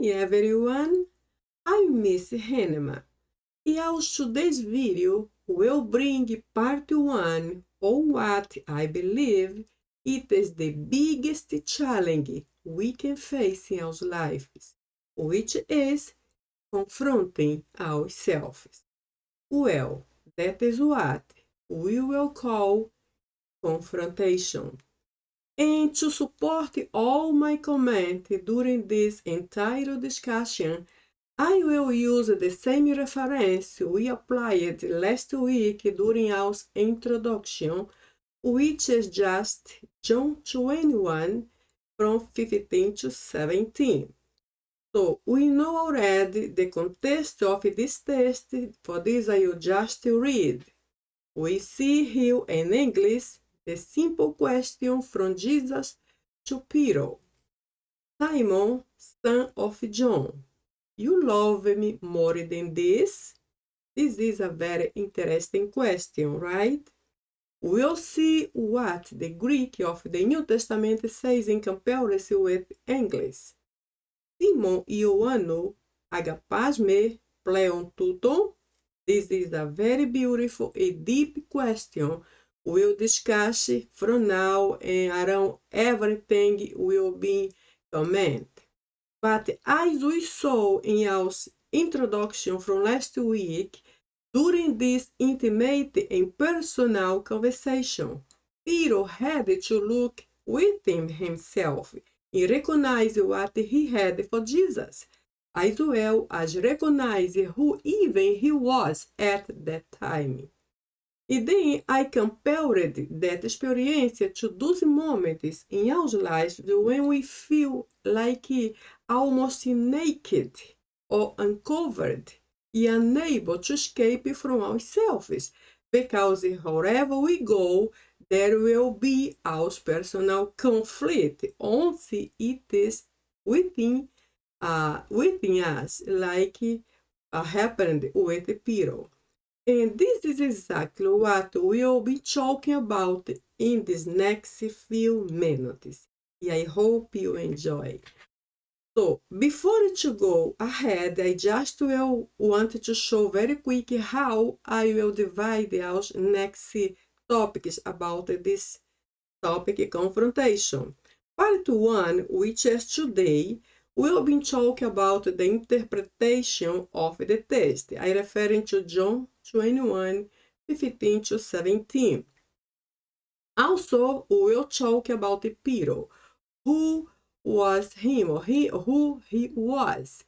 Hi everyone, I'm Miss Henema. E today's video will bring part 1 on what I believe it is the biggest challenge we can face in our lives, which is confronting ourselves. Well, that is what we will call confrontation. And to support all my comment during this entire discussion, I will use the same reference we applied last week during our introduction, which is just John 21 from 15 to 17. So we know already the context of this text, for this I will just read. We see here in English the simple question from Jesus to Peter. Simon, son of John, you love me more than this? This is a very interesting question, right? We'll see what the Greek of the New Testament says in comparison with English. Σίμων Ιωάννου, ἀγαπᾷς με, πλέον τούτων? This is a very beautiful and deep question. We'll discuss from now and around everything will be comment. But as we saw in our introduction from last week, during this intimate and personal conversation, Peter had to look within himself and recognize what he had for Jesus, as well as recognize who even he was at that time. And then I compared that experience to those moments in our lives when we feel like almost naked or uncovered and unable to escape from ourselves, because wherever we go, there will be our personal conflict, only it is within us, like happened with Peter. And this is exactly what we'll be talking about in these next few minutes. And I hope you enjoy. So, before to go ahead, I just will want to show very quick how I will divide our next topics about this topic, confrontation. Part 1, which is today, we'll be talking about the interpretation of the text. I referring to John 21, 15 to 17. Also, we'll talk about Peter, who was him or who he was,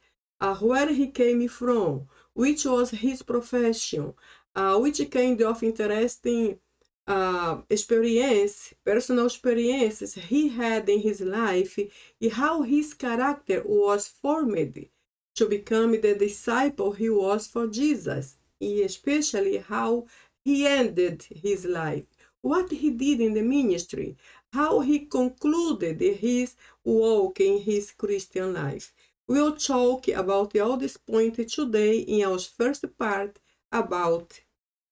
where he came from, which was his profession, which kind of interesting personal experiences he had in his life, and how his character was formed to become the disciple he was for Jesus, and especially how he ended his life, what he did in the ministry, how he concluded his walk in his Christian life. We'll talk about all this point today in our first part about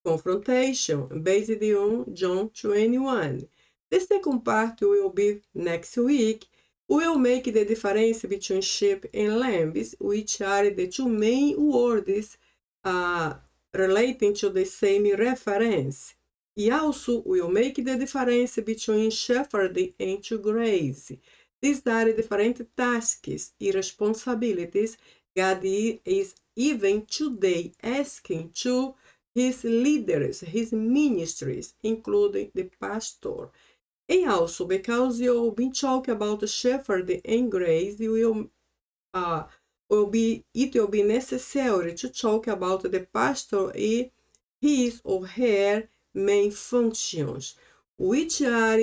confrontation based on John 21. The second part will be next week. We'll make the difference between sheep and lambs, which are the two main words relating to the same reference. And also, we'll make the difference between shepherd and to graze. These are different tasks and responsibilities God is even today asking to his leaders, his ministries, including the pastor. And also, because you'll be talking about shepherd and grace, it will be necessary to talk about the pastor and his or her main functions, which are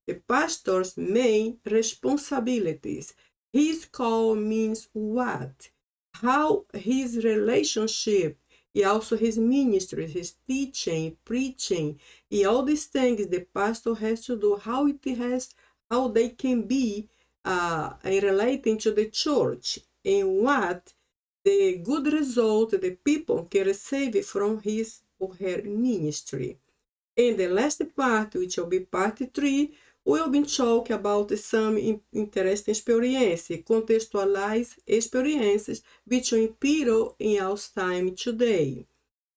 the pastor's main responsibilities. His call means what? How his relationship, and also his ministry, his teaching, preaching, and all these things the pastor has to do, how they can be relating to the church, and what the good result the people can receive from his or her ministry. And the last part, which will be part 3, we'll be talking about some interesting experiences, contextualize experiences between Peter in our time today.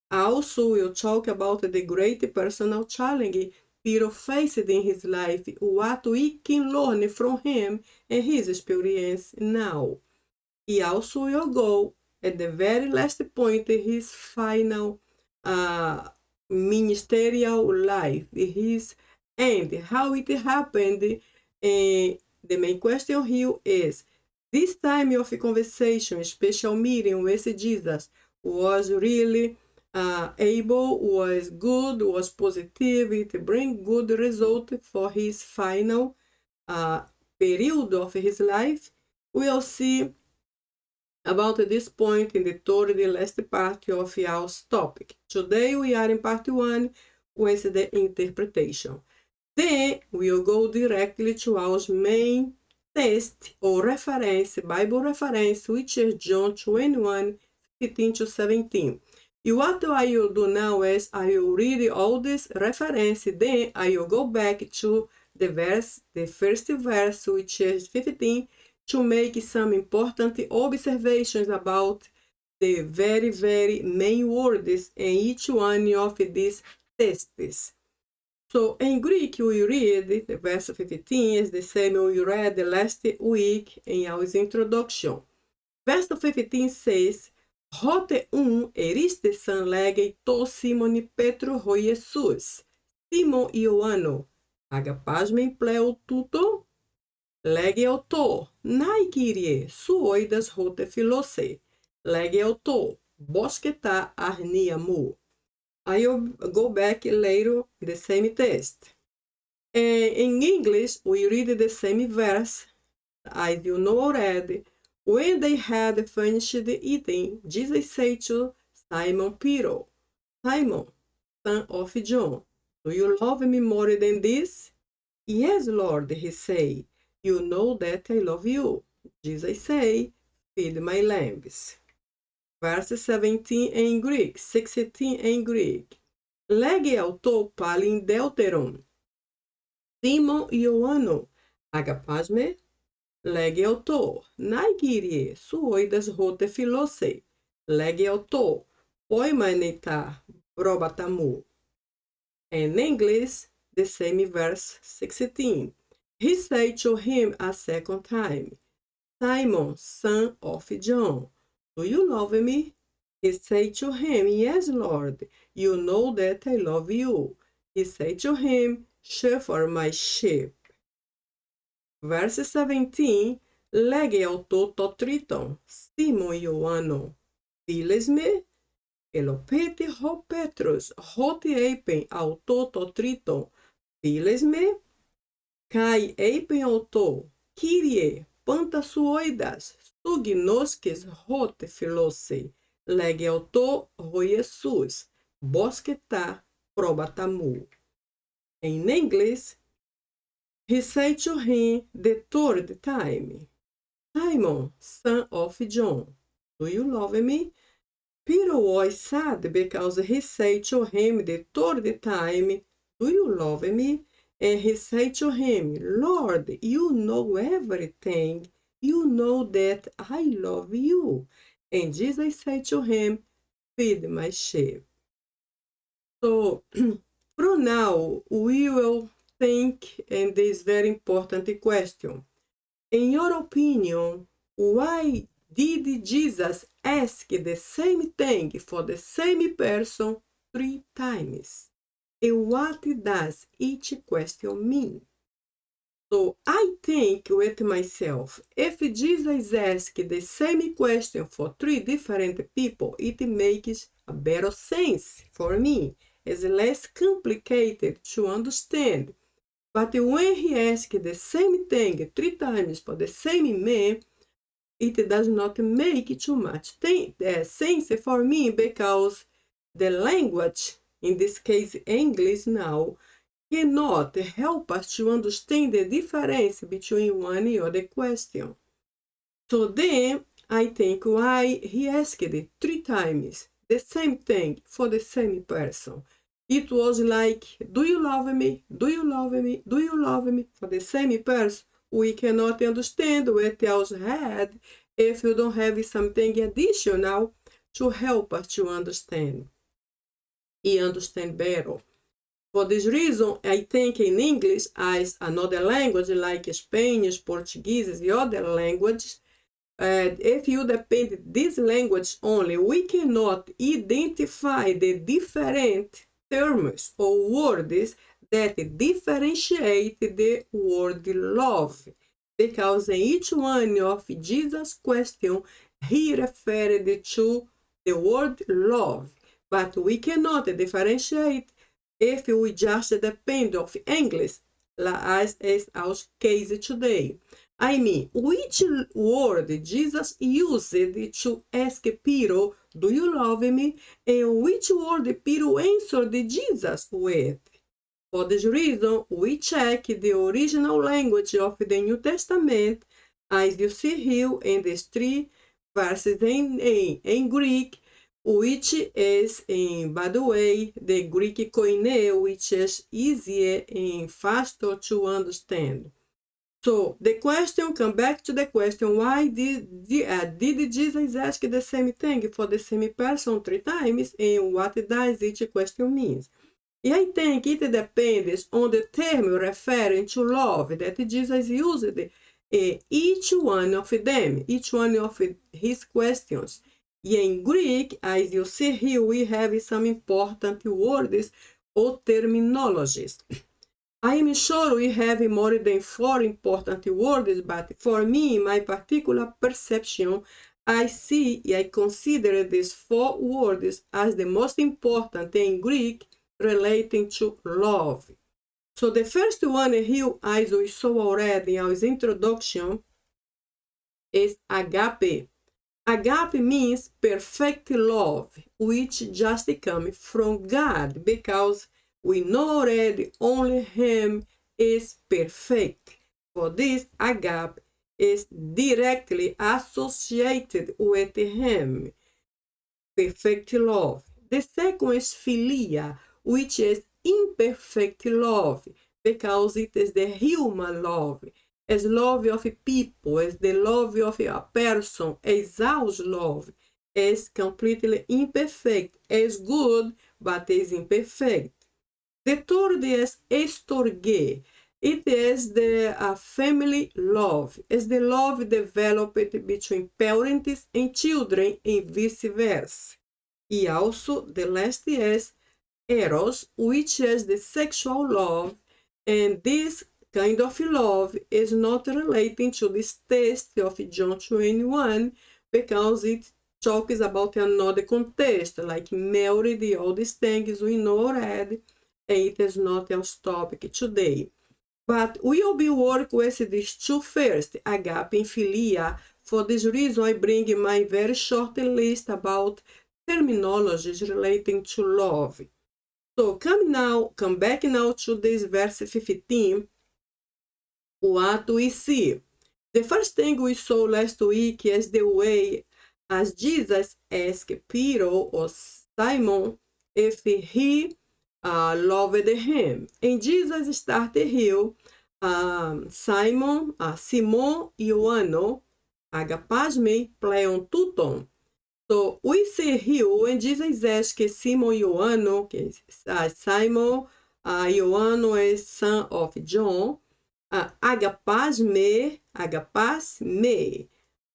Also, we'll talk about the great personal challenge Peter faced in his life, what we can learn from him and his experience now. He also will go at the very last point his final ministerial life, his end, how it happened. And the main question here is, this time of conversation, special meeting with Jesus, was really able, was good, was positive, it bring good result for his final period of his life. We'll see about this point in the third and last part of our topic. Today we are in part 1 with the interpretation. Then we'll go directly to our main text or reference, Bible reference, which is John 21, 15 to 17. And what I will do now is I will read all this reference, then I will go back to the first verse, which is 15, to make some important observations about the very main words in each one of these texts. So in Greek, we read the verse 15 is the same we read last week in our introduction. Verse 15 says, Hote eriste san legei to Simon Petro ho Jesus, Sίμων Ιωάννου, ἀγαπᾷς πλέον τούτων, λέγεω το, νάι Kyrie, σου οἶδας hote φιλόσαι, λέγεω το, bosketa arnia μου. I'll go back later the same text. In English, we read the same verse, as you know already. When they had finished eating, Jesus said to Simon Peter, Simon, son of John, do you love me more than this? Yes, Lord, he said. You know that I love you. Jesus said, feed my lambs. Verse 17 in Greek, 16 in Greek. Λέγεω το πάλιν deuteron. Σίμων Ιωάννου, ἀγαπᾷς με, λέγεω το, νάι Kyrie, σου οἶδας hote φιλόσαι, λέγεω το, ποιμανετά πρόβατα μου. In English, the same verse 16. He said to him a second time, Simon, son of John, do you love me? He said to him, Yes, Lord, you know that I love you. He said to him, Shepherd my sheep. Verse 17, λέγεω το τρίτον, Σίμων Ιωάννου, φίλες με, ελοπέτη ο Πέτρος, ότι είπεν αυτό το τρίτον, φίλες με, καί είπεν αυτό, Κύριε, πάντα σου οἶδας, σου γινώσκες ότι φιλόσαι, λέγεω το ο Ιησούς, bosketa πρόβατα μου. In English, he said to him the third time, Simon, son of John, do you love me? Peter was sad because he said to him the third time, do you love me? And he said to him, Lord, you know everything. You know that I love you. And Jesus said to him, feed my sheep. So, from now, we will think in this very important question. In your opinion, why did Jesus ask the same thing for the same person 3 times? And what does each question mean? So I think with myself, if Jesus asked the same question for 3 different people, it makes a better sense for me. It's less complicated to understand. But when he asked the same thing 3 times for the same man, it does not make too much sense for me because the language, in this case English now, cannot help us to understand the difference between one and other question. So then I think why he asked 3 times the same thing for the same person. it was like, do you love me? Do you love me? Do you love me? For the same person, we cannot understand what else had if you don't have something additional to help us to understand and understand better. For this reason, I think in English as another language like Spanish, Portuguese, the other languages, if you depend this language only, we cannot identify the different terms or words that differentiate the word love, because in each one of Jesus' questions, he referred to the word love, but we cannot differentiate if we just depend of English, as is our case today. I mean, which word Jesus used to ask Peter, do you love me? And which word Peter answered Jesus with? For this reason, we check the original language of the New Testament, as you see here in these 3 verses in Greek, which is, by the way, the Greek koine, which is easier and faster to understand. So the question, come back to the question, why did Jesus ask the same thing for the same person 3 times, and what does each question mean? And I think it depends on the term referring to love that Jesus used each one of them, each one of his questions. In Greek, as you see here, we have some important words or terminologies. I am sure we have more than 4 important words, but for me, in my particular perception, I consider these 4 words as the most important in Greek relating to love. So the first one here, as we saw already in our introduction, is ἀγάπη. Ἀγάπη means perfect love, which just comes from God, because we know already only Him is perfect. For this, ἀγάπη is directly associated with Him, perfect love. The second is φιλíα, which is imperfect love, because it is the human love, as love of people, as the love of a person, as our love is completely imperfect, is good, but is imperfect. The third is estorge. It is the family love. It's the love developed between parents and children and vice versa. And also the last is eros, which is the sexual love, and this kind of love is not relating to this text of John 21, because it talks about another context, like married, all these things we know already, and it is not our topic today. But we will be working with these 2 first, ăγάπη and φιλíα. For this reason, I bring my very short list about terminologies relating to love. So come back now to this verse 15. What we see. The first thing we saw last week is the way as Jesus asked Peter or Simon if he loved him. And Jesus started here, Sίμων Ιωάννου, ἀγαπᾷς me, πλέον τούτων. So we see here when Jesus asked Sίμων Ιωάννου, Sίμon Ioannu is son of John, ἀγαπᾷς me,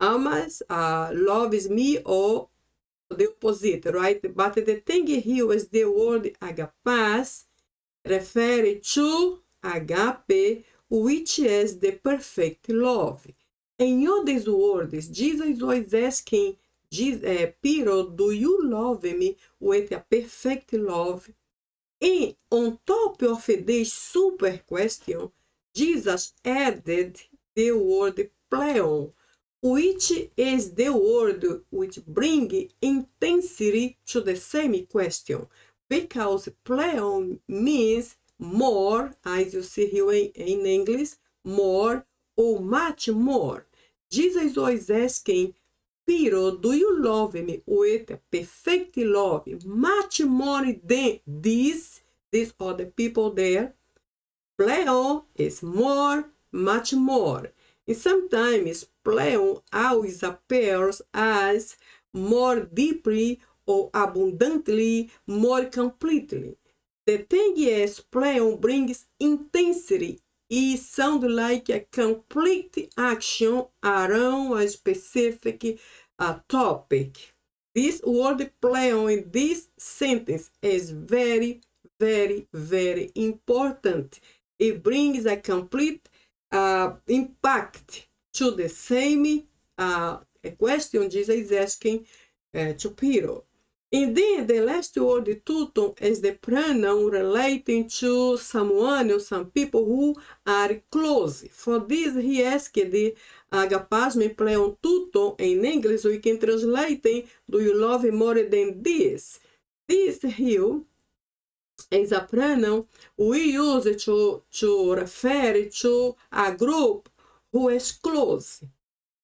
amas, loves me, or the opposite, right? But the thing here is the word ἀγαπᾷς referring to ἀγάπη, which is the perfect love. In all these words, Jesus was asking Peter, do you love me with a perfect love? And on top of this super question, Jesus added the word pleon, which is the word which brings intensity to the same question, because pleon means more, as you see here in English, more or much more. Jesus was asking Peter, do you love me with a perfect love, much more than this, these other people there. Pleon is more, much more. And sometimes pleon always appears as more deeply or abundantly, more completely. The thing is, pleon brings intensity. It sounds like a complete action around a specific topic. This word pleon in this sentence is very, very, very important. It brings a complete impact to the same question Jesus is asking to Peter. And then the last word, tούtων, is the pronoun relating to someone or some people who are close. For this, he asked the ἀγαπᾷς me πλέον τούτων. In English, we can translate, do you love me more than this? This here is a pronoun we use to refer to a group who is close.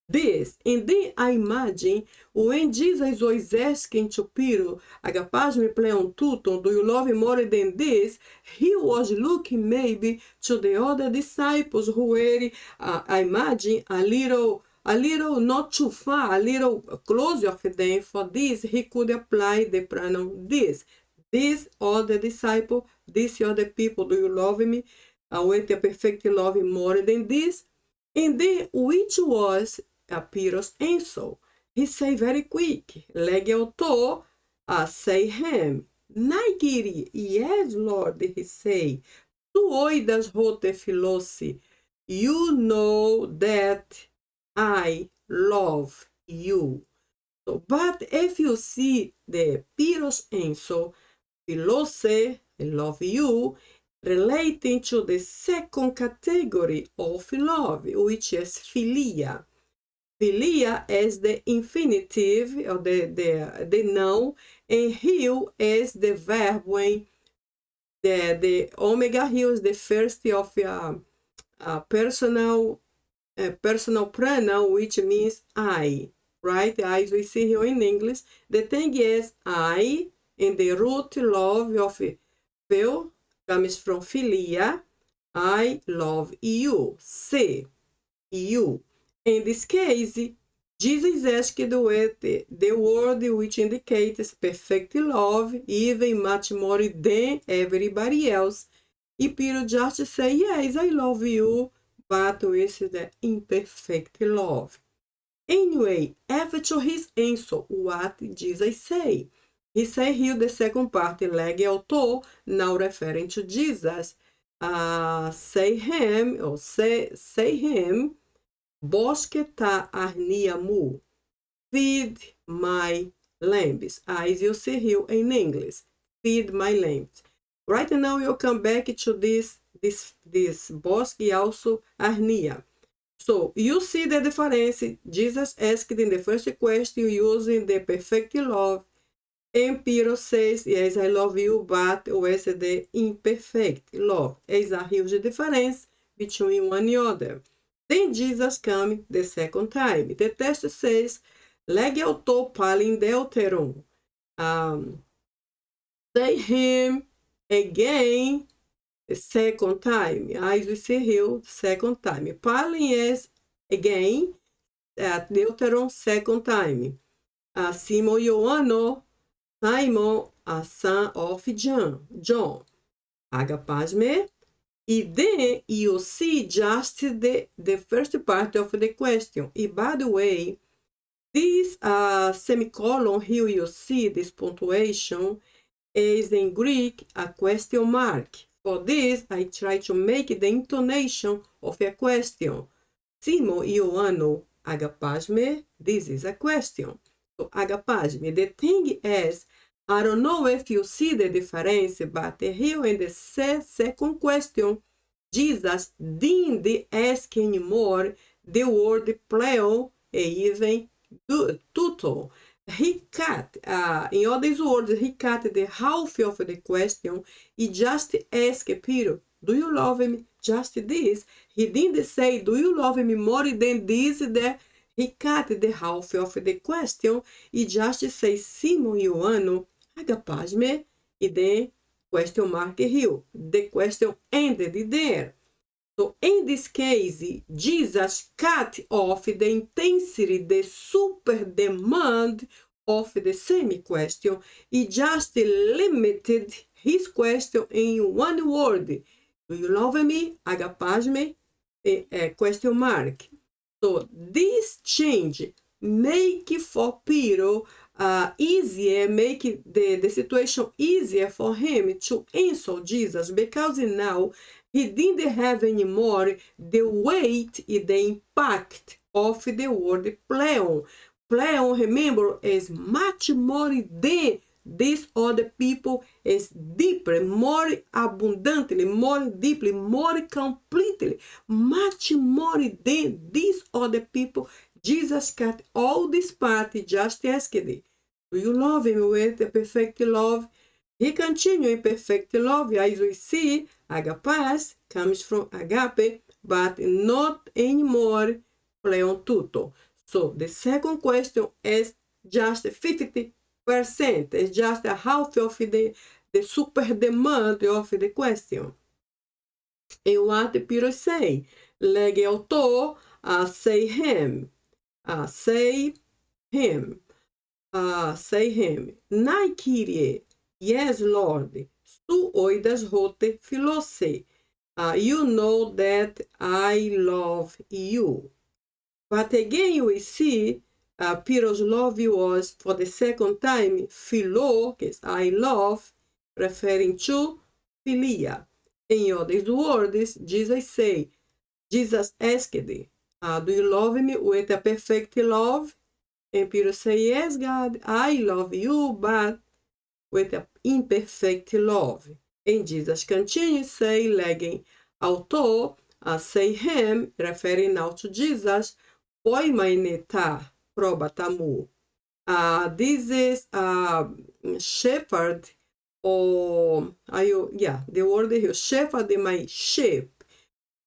This, and then I imagine when Jesus was asking to Peter, ἀγαπᾷς me πλέον τούτων, do you love me more than this? He was looking maybe to the other disciples who were, I imagine, a little not too far, a little close of them. For this, he could apply the pronoun this. This other disciple, these other people, do you love me with a perfect love more than this? And then, which was Peter's answer? He said very quick, legeuto, say him. Naigiri, yes, Lord, he said. Tu oidas hote philosi. You know that I love you. So, but if you see the Peter's answer, philose, I love you, relating to the second category of love, which is filía. Filía is the infinitive, or the noun, and here is the verb when the omega here is the first of personal pronoun, which means I, right? As we see here in English. The thing is I, and the root love of phil comes from filía. I love you. Se, you. In this case, Jesus asked with the word which indicates perfect love, even much more than everybody else. And Peter just say, yes, I love you, but with the imperfect love. Anyway, after his answer, what Jesus say? He say here the second part, legeuto, now referring to Jesus. Say him, or say him, bosketa arniamu, feed my lambs. As you see here in English, feed my lambs. Right now you'll come back to this bosk also arnia. So you see the difference. Jesus asked in the first question using the perfect love, and Peter says, yes, I love you, but with the imperfect love. Is a huge difference between one and other. Then Jesus comes the second time. The text says, legeuto palin deuteron. Say him again the second time. As we see here, second time. Palin is again, deuteron second time. Sίμων Ιωάννου, Simon, a son of John. ἀγαπᾷς me. And then you see just the first part of the question. And by the way, this semicolon here you see, this punctuation, is in Greek a question mark. For this, I try to make the intonation of a question. Sίμων Ιωάννου, ἀγαπᾷς me, this is a question. So, ἀγαπᾷς me. The thing is, I don't know if you see the difference, but here in the second question, Jesus didn't ask anymore the word pleon and even tούtων. He cut, in other words, he cut the half of the question. He just asked Peter, do you love me? Just this. He didn't say, do you love me more than this? That he cut the half of the question. He just says, Sίμων Ιωάννου, ἀγαπᾷς me, and then question mark here. The question ended there. So in this case, Jesus cut off the intensity, the super demand of the semi-question. He just limited his question in one word. Do you love me? ἀγαπᾷς me? Question mark. So this change make for Peter easier, make the situation easier for him to answer Jesus, because now he didn't have anymore the weight, the impact of the word pleon. Pleon, remember, is much more than these other people, is deeper, more abundantly, more deeply, more completely, much more than these other people. Jesus cut all this part, just asked it. Do you love him with the perfect love? He continued in perfect love, as we see. ἀγαπᾷς comes from ἀγάπη, but not anymore πλέον τούτων. So the second question is just 50%. It's just a half of the super demand of the question. And what Peter say? Λέγει autor, say him. Say him. Ναί Kyrie, yes Lord, σου οἶδας hote φιλόσαι. You know that I love you. But again we see Peter's love was for the second time φιλۆ, que is I love, referring to φιλíα. In other words, Jesus asked, do you love me with a perfect love? And Peter say, yes, God, I love you, but with an imperfect love. And Jesus continues say, λέγει autor, say him, referring now to Jesus, poimaineta probata mu. This is shepherd, or the word here, shepherd my sheep.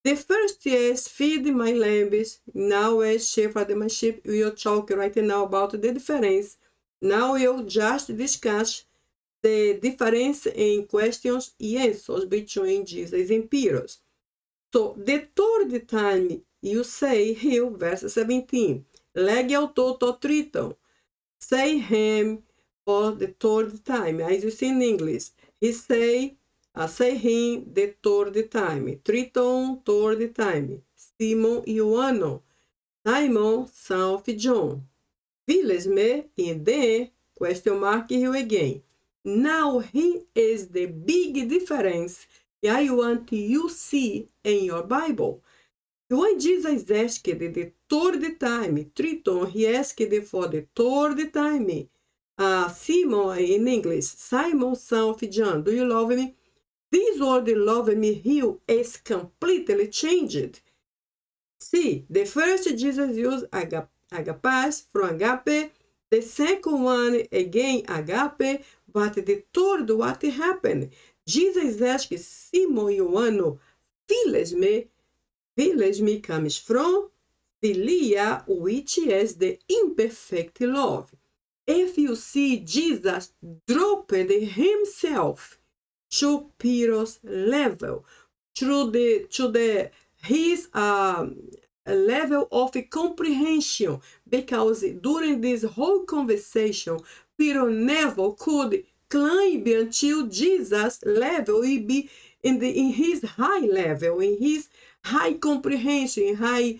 The first is feed my lambs, now is shepherd my sheep. We'll talk right now about the difference. Now we'll just discuss the difference in questions and answers between Jesus and Peter. So the third time you say here, verse 17, legge autor to tríton, say him for the third time, as you see in English. He say him the third time, tríton, third time. Sίμων Ιωάννου, Simon, son of John. Villes me, and then question mark here again. Now here is the big difference I want you see in your Bible. When Jesus asked the third time, tríton, he asked for the third time. Simon in English, Simon, son of John, do you love me? This word love me here is completely changed. See, the first Jesus used ἀγαπᾷς from ἀγάπη, the second one again ἀγάπη, but the third, what happened? Jesus asked Sίμων Ιωάννου, filles me comes from φιλíα, which is the imperfect love. If you see, Jesus dropped himself to Peter's level, to his level of comprehension, because during this whole conversation, Peter never could climb until Jesus' level, he be in his high level, in his high comprehension, high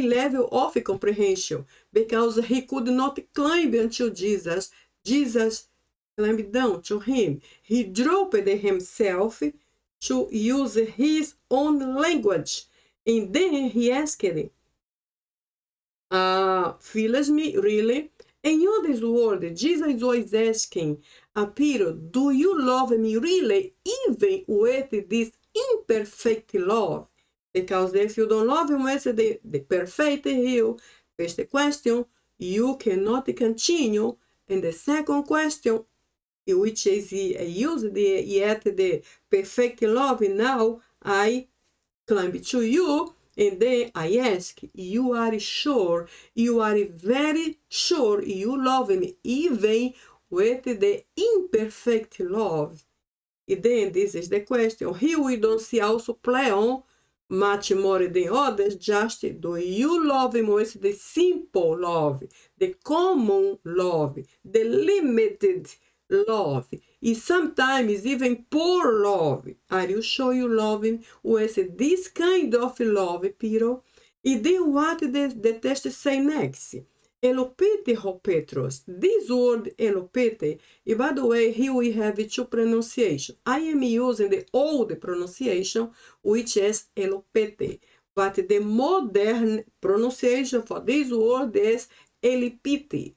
level of comprehension, because he could not climb until Jesus. Jesus climbed down to him. He dropped himself to use his own language. And then he asked, filles me, really? In other words, Jesus was asking, Peter, do you love me really, even with this imperfect love? Because if you don't love him with the perfect heel, first question, you cannot continue. And the second question, which is used yet the perfect love, now I climb to you, and then I ask, you are sure, you are very sure you love me, even with the imperfect love? then this is the question. Here we don't see also pleon, much more than others, just do you love him with the simple love, the common love, the limited love, and sometimes even poor love. Are you sure you love him with this kind of love, Peter? And then what the text say next? Elopete ho Petros. This word elopete, and by the way, here we have two pronunciations. I am using the old pronunciation, which is elopete, but the modern pronunciation for this word is elipite.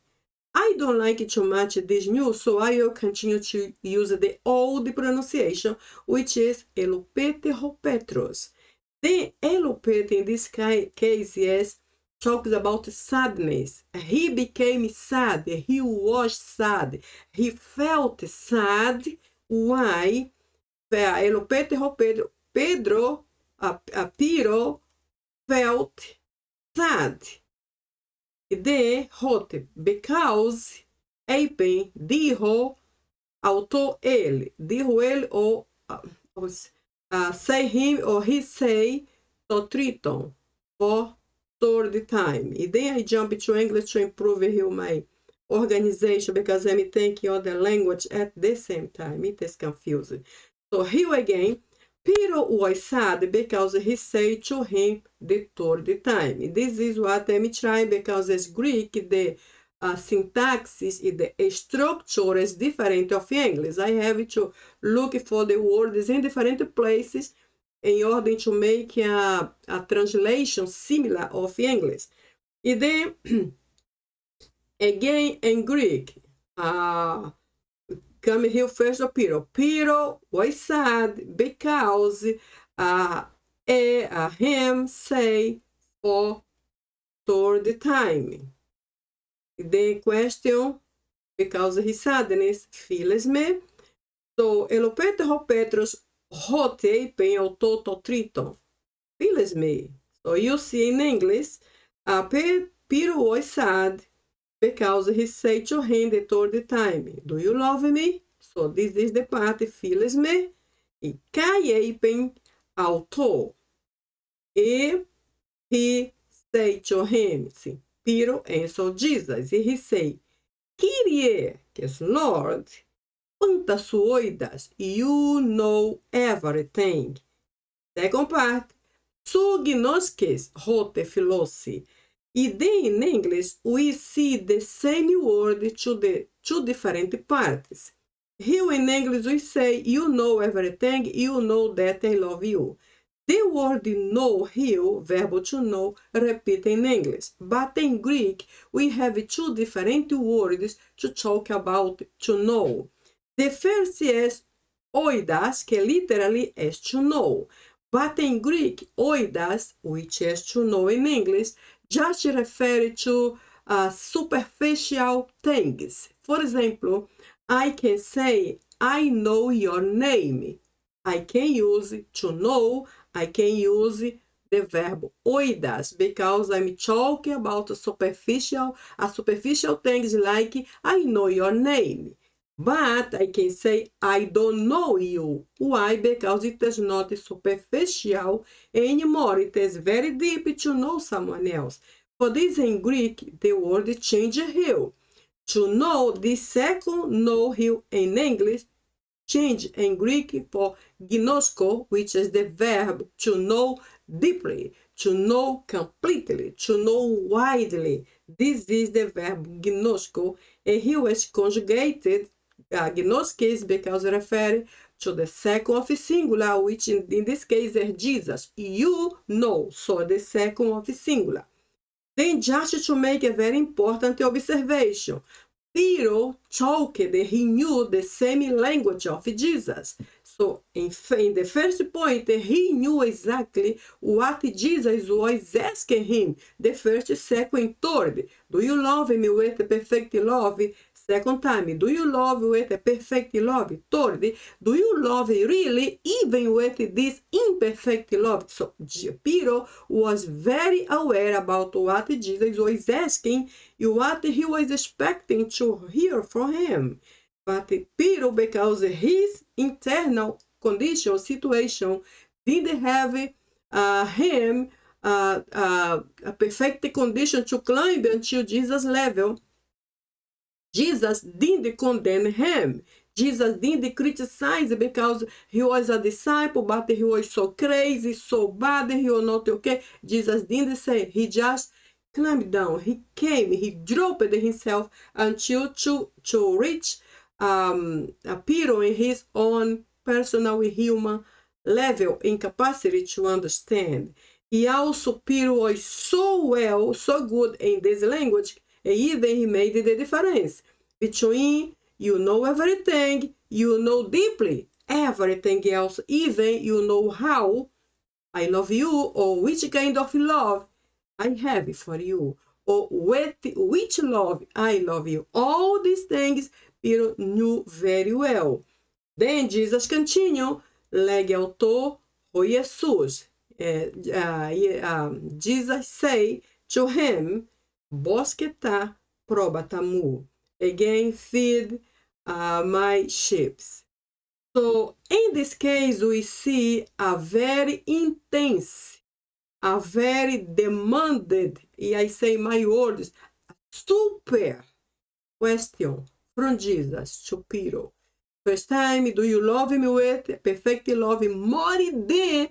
I don't like too much this new, so I will continue to use the old pronunciation, which is elopete ho Petros. The elopete in this case is talks about sadness. He became sad. He was sad. He felt sad. Why? Elopete ho Pedro. Pedro, Piro, felt sad. De hot, because Eipen dijo, auto ele. Dijo ele ou say him or he say to tríton for third time. And then I jump to English to improve here my organization because I'm thinking other language at the same time. It is confusing. So here again, Peter was sad because he said to him the third time. This is what I'm trying because it's Greek, the syntax is the structure is different of English. I have to look for the words in different places in order to make a translation similar of English. And then, again in Greek, come here first of Peter. Peter was sad because him say for third time. The question, because his sadness fills me. So, elopete ho Petros hote pen auto triton. Fills me. So, you see in English, Peter was sad because he said to him the third time, do you love me? So, this is the part, fills me. E cae pen auto. E he said to him, sim. Peter answered Jesus, and he said, Kyrie, que is Lord, quantas oįdas, you know everything. Second part, su gnoskes hote philosophy. And then in English, we see the same word to the two different parts. Here in English, we say, you know everything, you know that I love you. The word know here, verb to know, repeat in English. But in Greek, we have two different words to talk about to know. The first is oįdas, que literally is to know. But in Greek, oįdas, which is to know in English, just refers to superficial things. For example, I can say, I know your name. I can use to know. I can use the verb oįdas because I'm talking about superficial things like I know your name. But I can say I don't know you. Why? Because it is not superficial anymore. It is very deep to know someone else. For this in Greek, the word changes here. To know, the second know here in English, change in Greek for gnosko, which is the verb to know deeply, to know completely, to know widely. This is the verb gnosko, and here is conjugated gnoskes because it refers to the second of singular, which in this case is Jesus. You know, so the second of singular. Then just to make a very important observation, Peter talked, he knew the same language of Jesus. So in the first point, he knew exactly what Jesus was asking him. The first, second, third. Do you love me with perfect love? Second time, do you love with a perfect love? Third, do you love really even with this imperfect love? So Peter was very aware about what Jesus was asking and what he was expecting to hear from him. But Peter, because his internal condition, situation, didn't have him a perfect condition to climb until Jesus' level. Jesus didn't condemn him. Jesus didn't criticize because he was a disciple, but he was so crazy, so bad, he was not okay. Jesus didn't say. He just climbed down. He came. He dropped himself until to reach Peter in his own personal human level, incapacity to understand. He also, Peter was so well, so good in this language, and even he made the difference between you know everything, you know deeply everything else, even you know how I love you, or which kind of love I have for you, or with which love I love you. All these things Peter knew very well. Then Jesus continued, lhe autor o Jesus. Jesus say to him, vos que tá probata mu. Again, feed my sheep. So in this case, we see a very intense, a very demanded, and I say my words, super question from Jesus to Peter. First time, do you love me with perfect love more than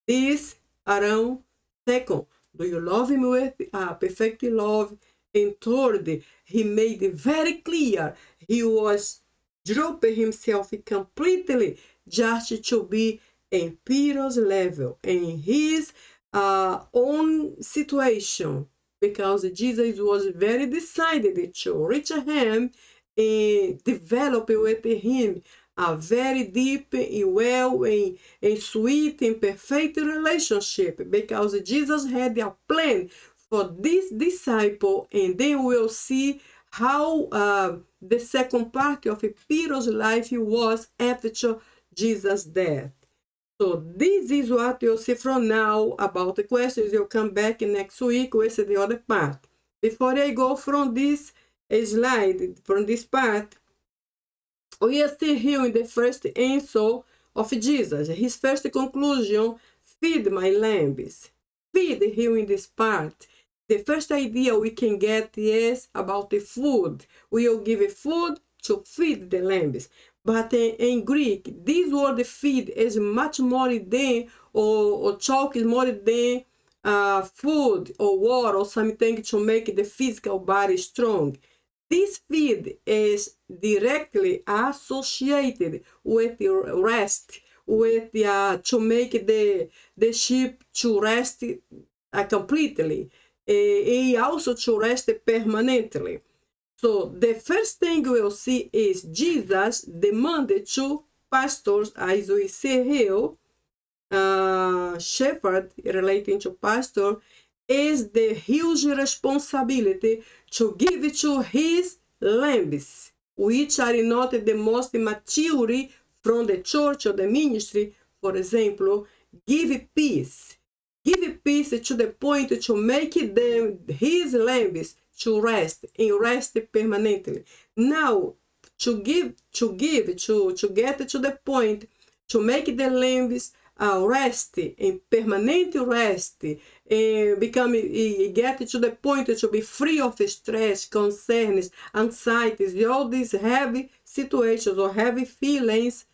this around? Second, do you love me with perfect love? And third, he made it very clear he was dropping himself completely just to be in Peter's level, in his own situation, because Jesus was very decided to reach him and develop with him a very deep and well and sweet and perfect relationship, because Jesus had a plan for this disciple. And then we'll see how the second part of Peter's life was after Jesus' death. So this is what you'll see from now about the questions. You'll come back next week with the other part. Before I go from this slide, from this part, we are still here in the first answer of Jesus. His first conclusion, feed my lambs. Feed here in this part. The first idea we can get is about the food. We will give food to feed the lambs. But in Greek, this word feed is much more than, or chalk is more than food or water or something to make the physical body strong. This feed is directly associated with rest, with to make the sheep to rest completely, and also to rest permanently. So the first thing we'll see is Jesus demanded to pastors, as we see here, shepherd relating to pastor, is the huge responsibility to give to his lambs, which are not the most mature from the church or the ministry. For example, give peace. Give peace to the point to make them, his lambs, to rest and rest permanently. Now, to get to the point to make the lambs rest, in permanent rest, get to the point to be free of stress, concerns, anxieties, all these heavy situations or heavy feelings.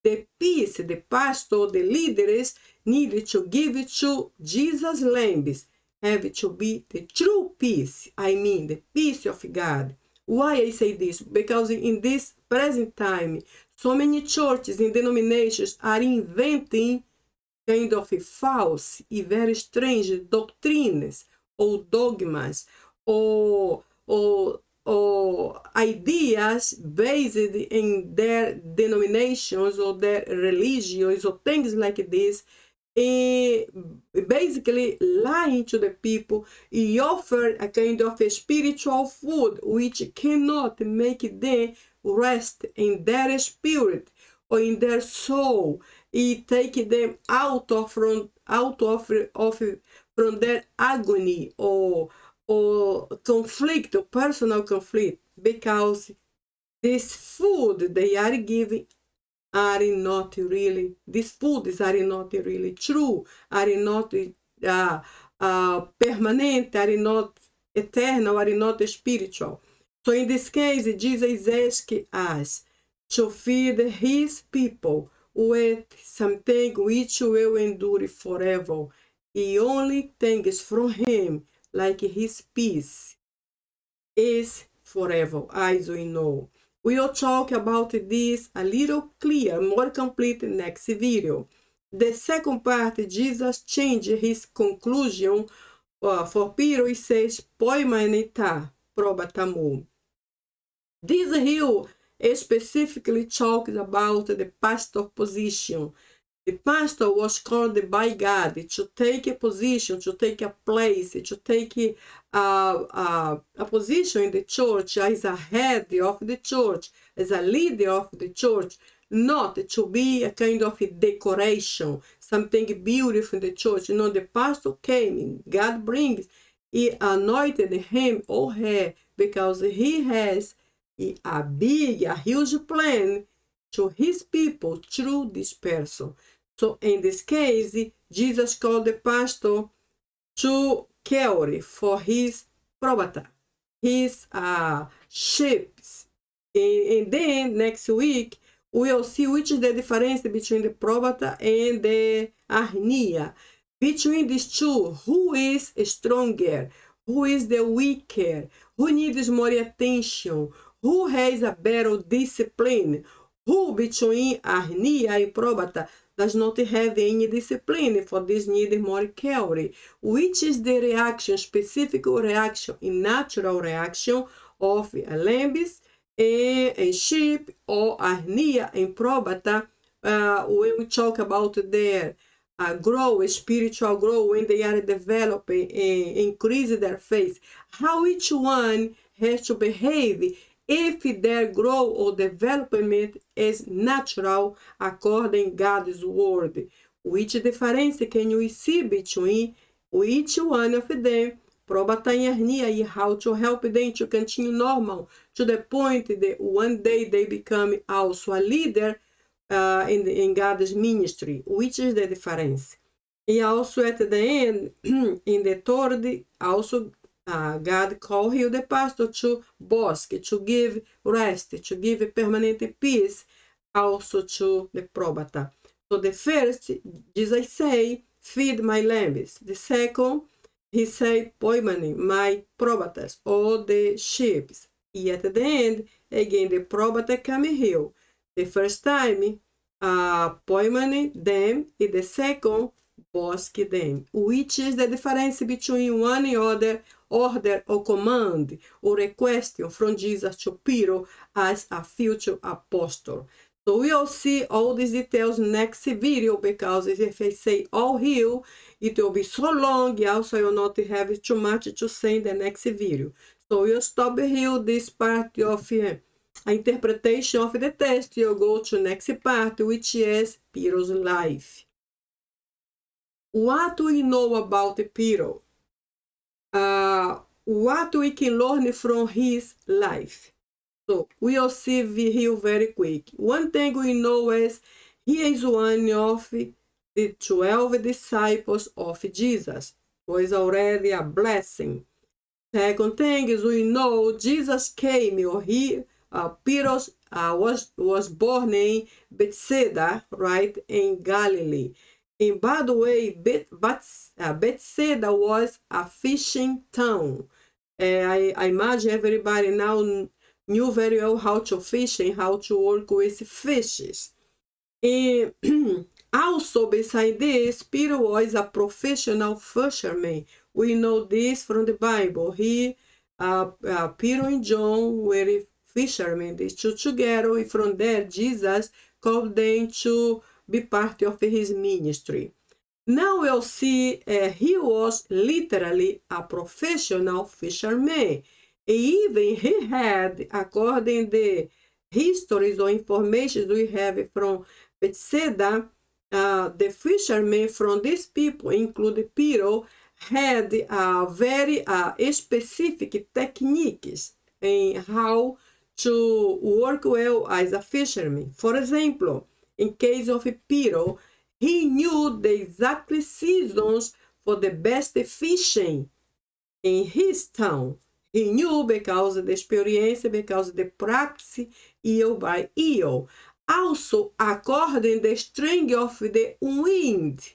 The peace, the pastor, the leaders need to give it to Jesus' lambs, have to be the true peace. I mean, the peace of God. Why I say this? Because in this present time, so many churches and denominations are inventing kind of false and very strange doctrines or dogmas or ideas based in their denominations or their religions or things like this, basically lying to the people. He offered a kind of a spiritual food which cannot make them rest in their spirit or in their soul. He take them out of from their agony or conflict or personal conflict, because this food they are giving are not really, these foods are not really true, are not permanent, are not eternal, are not spiritual. So in this case, Jesus asks us to feed his people with something which will endure forever. He only things from him, like his peace, is forever, as we know. We will talk about this a little clear, more complete next video. The second part, Jesus changed his conclusion for Peter. He says, poimanita probatamum. This here specifically talks about the pastor position. The pastor was called by God to take a position, to take a place, to take a position in the church as a head of the church, as a leader of the church, not to be a kind of a decoration, something beautiful in the church. You know, the pastor came, God brings, he anointed him or her because he has a huge plan to his people through this person. So in this case, Jesus called the pastor to care for his probata, his sheep. And then next week, we'll see which is the difference between the probata and the arnia. Between these two, who is stronger? Who is the weaker? Who needs more attention? Who has a better discipline? Who between arnia and probata does not have any discipline, for this need more care? Which is the reaction, specific reaction, natural reaction of lambs and sheep, or arnia and probata, when we talk about their grow, spiritual growth, when they are developing and increase their faith, how each one has to behave if their growth or development is natural according God's word. Which difference can you see between each one of them, probata and arnia, and how to help them to continue normal to the point that one day they become also a leader in God's ministry. Which is the difference? And also at the end, in the third, also God called him, the pastor, to bosk, to give rest, to give permanent peace, also to the probata. So the first, Jesus say, feed my lambs. The second, he said, poimani, my probatas, or the sheep. And at the end, again, the probata come here. The first time, poimani them, and the second, bosk them. Which is the difference between one and other order or command or request from Jesus to Peter as a future apostle. So we'll see all these details next video, because if I say all here, it will be so long, also I will not have too much to say in the next video. So we'll stop here this part of interpretation of the text. You'll go to next part, which is Peter's life. What we know about Peter? What we can learn from his life. So we'll see here very quick. One thing we know is he is one of the 12 disciples of Jesus. So it's already a blessing. Second thing is we know Jesus came, or Peter was born in Bethsaida, right, in Galilee. And by the way, Bethsaida was a fishing town. I imagine everybody now knew very well how to fish and how to work with fishes. And also, beside this, Peter was a professional fisherman. We know this from the Bible. Peter and John were fishermen, these two together, and from there, Jesus called them to be part of his ministry. Now we'll see he was literally a professional fisherman. Even he had, according to the histories or information we have from Bethsaida, the fishermen from these people, including Peter, had very specific techniques in how to work well as a fisherman. For example, in case of Peter, he knew the exact seasons for the best fishing in his town. He knew because of the experience, because of the practice, year by year. Also, according to the strength of the wind,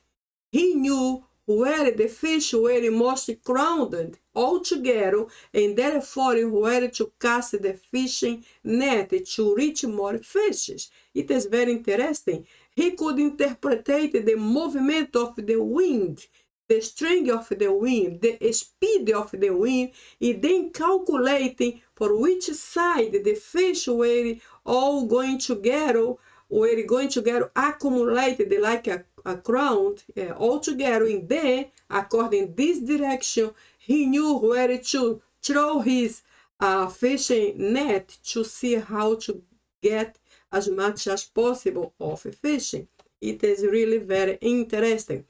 he knew where the fish were most crowded altogether, and therefore where to cast the fishing net to reach more fishes. It is very interesting. He could interpret the movement of the wind, the strength of the wind, the speed of the wind, and then calculating for which side the fish were all going together, accumulated like a crowd all together, and then according this direction he knew where to throw his fishing net to see how to get as much as possible of fishing. It is really very interesting.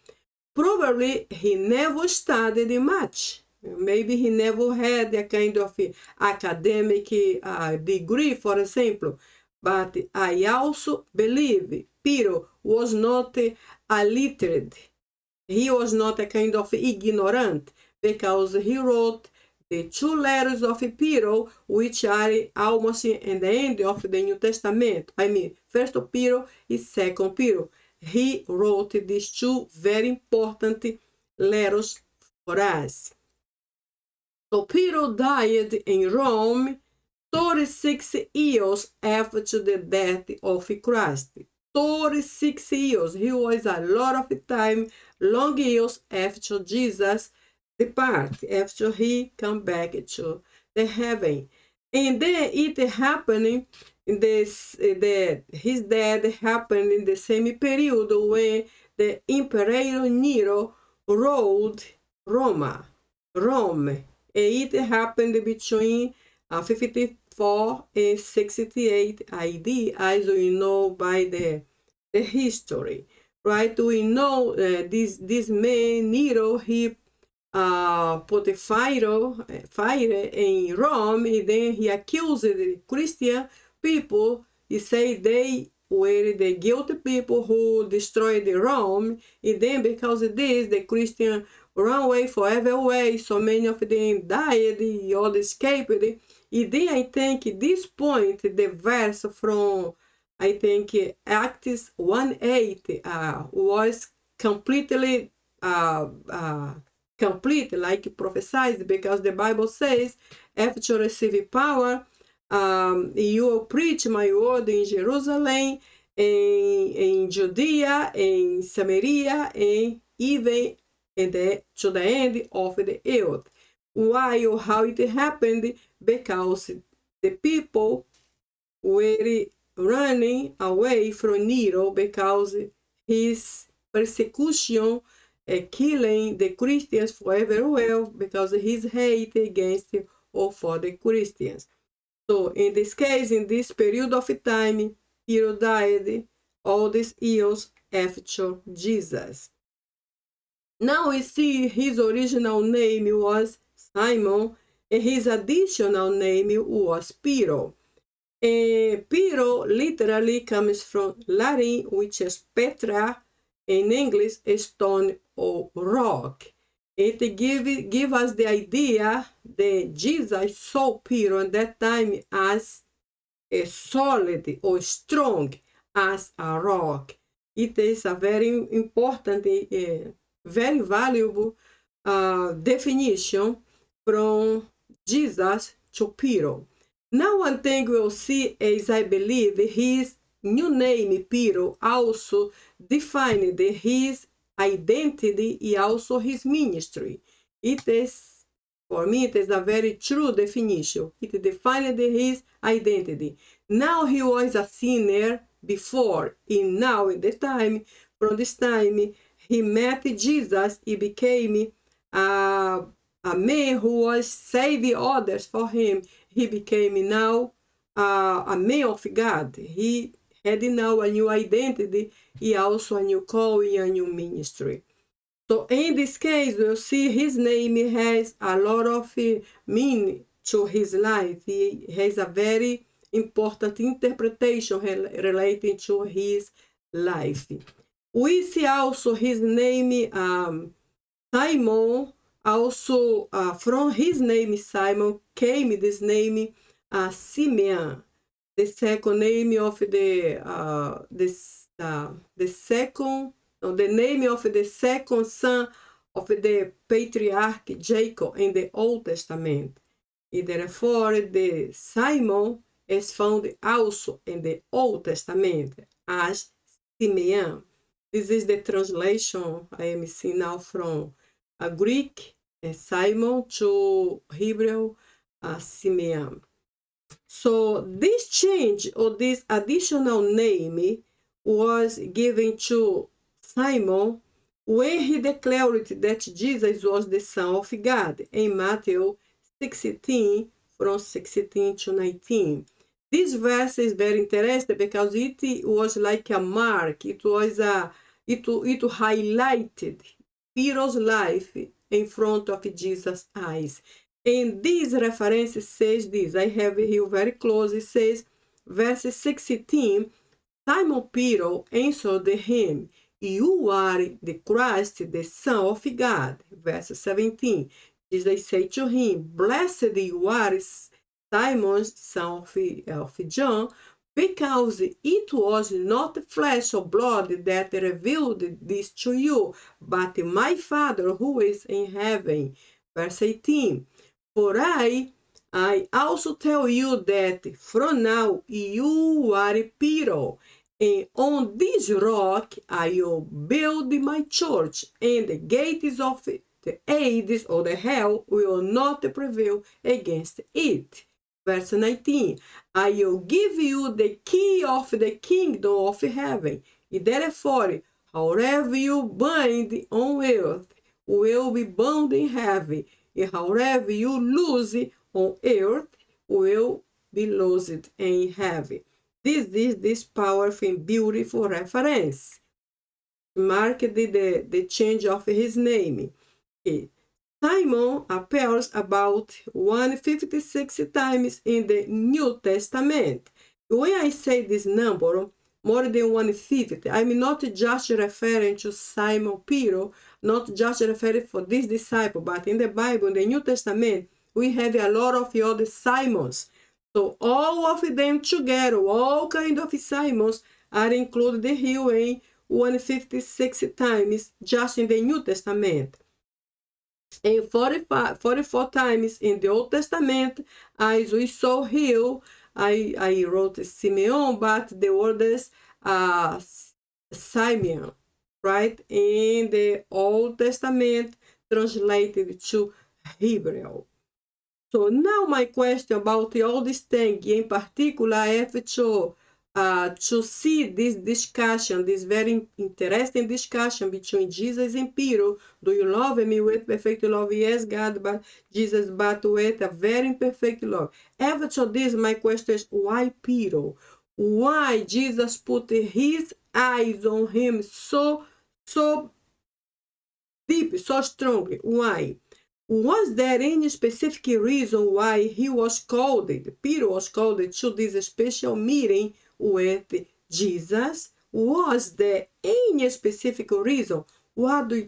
Probably he never studied much. Maybe he never had a kind of academic degree, for example. But I also believe Peter was not illiterate. He was not a kind of ignorant, because he wrote the two letters of Peter, which are almost in the end of the New Testament. I mean, First Peter and Second Peter. He wrote these two very important letters for us. So Peter died in Rome 36 years after the death of Christ. 36 years. He was a lot of time, long years after Jesus departed, after he come back to the heaven. And then it happened his death happened in the same period when the Emperor Nero ruled Rome. And it happened between 54 and 68 AD, as we know by the history, right? We know this man Nero, he put a fire in Rome, and then he accused the Christian people. He said they were the guilty people who destroyed Rome, and then because of this, the Christian ran away forever away. So many of them died, the others escaped. And then I think at this point, the verse from, I think, Acts 1:8 was completely complete, like prophesied, because the Bible says, after receiving power, you will preach my word in Jerusalem, in Judea, in Samaria, and even to the end of the earth. Why or how it happened? Because the people were running away from Nero because his persecution, killing the Christians forever, because of his hate against or for the Christians. So in this case, in this period of time, Peter died all these years after Jesus. Now we see his original name was Simon, and his additional name was Peter. And Peter literally comes from Latin, which is Petra, in English, a stone or rock. It give us the idea that Jesus saw Peter at that time as a solid or strong as a rock. It is a very important, very valuable definition from Jesus to Peter. Now one thing we'll see is, I believe, his new name, Peter, also defined his identity and also his ministry. It is, for me, it is a very true definition. It defined his identity. Now he was a sinner before, and now at the time, from this time, he met Jesus. He became a man who was saving others for him. He became now a man of God. He had now a new identity, and also a new calling, a new ministry. So in this case, we'll see his name has a lot of meaning to his life. He has a very important interpretation relating to his life. We see also his name, Simon. Also, from his name Simon came this name Simeon, the second name of the name of the second son of the patriarch Jacob in the Old Testament. And therefore, the Simon is found also in the Old Testament as Simeon. This is the translation I am seeing now from Greek, Simon, to Hebrew, Simeon. So this change or this additional name was given to Simon when he declared that Jesus was the Son of God in Matthew 16, from 16 to 19. This verse is very interesting because it was like a mark. It was it highlighted Peter's life in front of Jesus' eyes. And this reference says this. I have here very close. It says, verse 16, Simon Peter answered him, "You are the Christ, the Son of God." Verse 17, Jesus said to him, "Blessed you are, Simon, son of John, because it was not flesh or blood that revealed this to you, but my Father who is in heaven." Verse 18, "For I also tell you that from now you are Peter, and on this rock I will build my church, and the gates of the Hades or the hell will not prevail against it." Verse 19, "I will give you the key of the kingdom of heaven. Therefore, however you bind on earth will be bound in heaven, and however you loose on earth will be loosed in heaven." This is this powerful and beautiful reference. Mark the change of his name. Simon appears about 156 times in the New Testament. When I say this number, more than 150, I'm not just referring to Simon Peter, not just referring for this disciple, but in the Bible, in the New Testament, we have a lot of other Simons. So all of them together, all kinds of Simons are included here in 156 times just in the New Testament. And 44 times in the Old Testament, as we saw here, I wrote Simeon, but the word is Simeon, right? In the Old Testament, translated to Hebrew. So now my question about all this thing, in particular, I have to see this discussion, this very interesting discussion between Jesus and Peter. Do you love me with perfect love? Yes, God, but Jesus, but with a very imperfect love. After this, my question is, why Peter? Why Jesus put his eyes on him so deep, so strongly? Why? Was there any specific reason why he was called, Peter was called to this special meeting with Jesus? Was there any specific reason? What do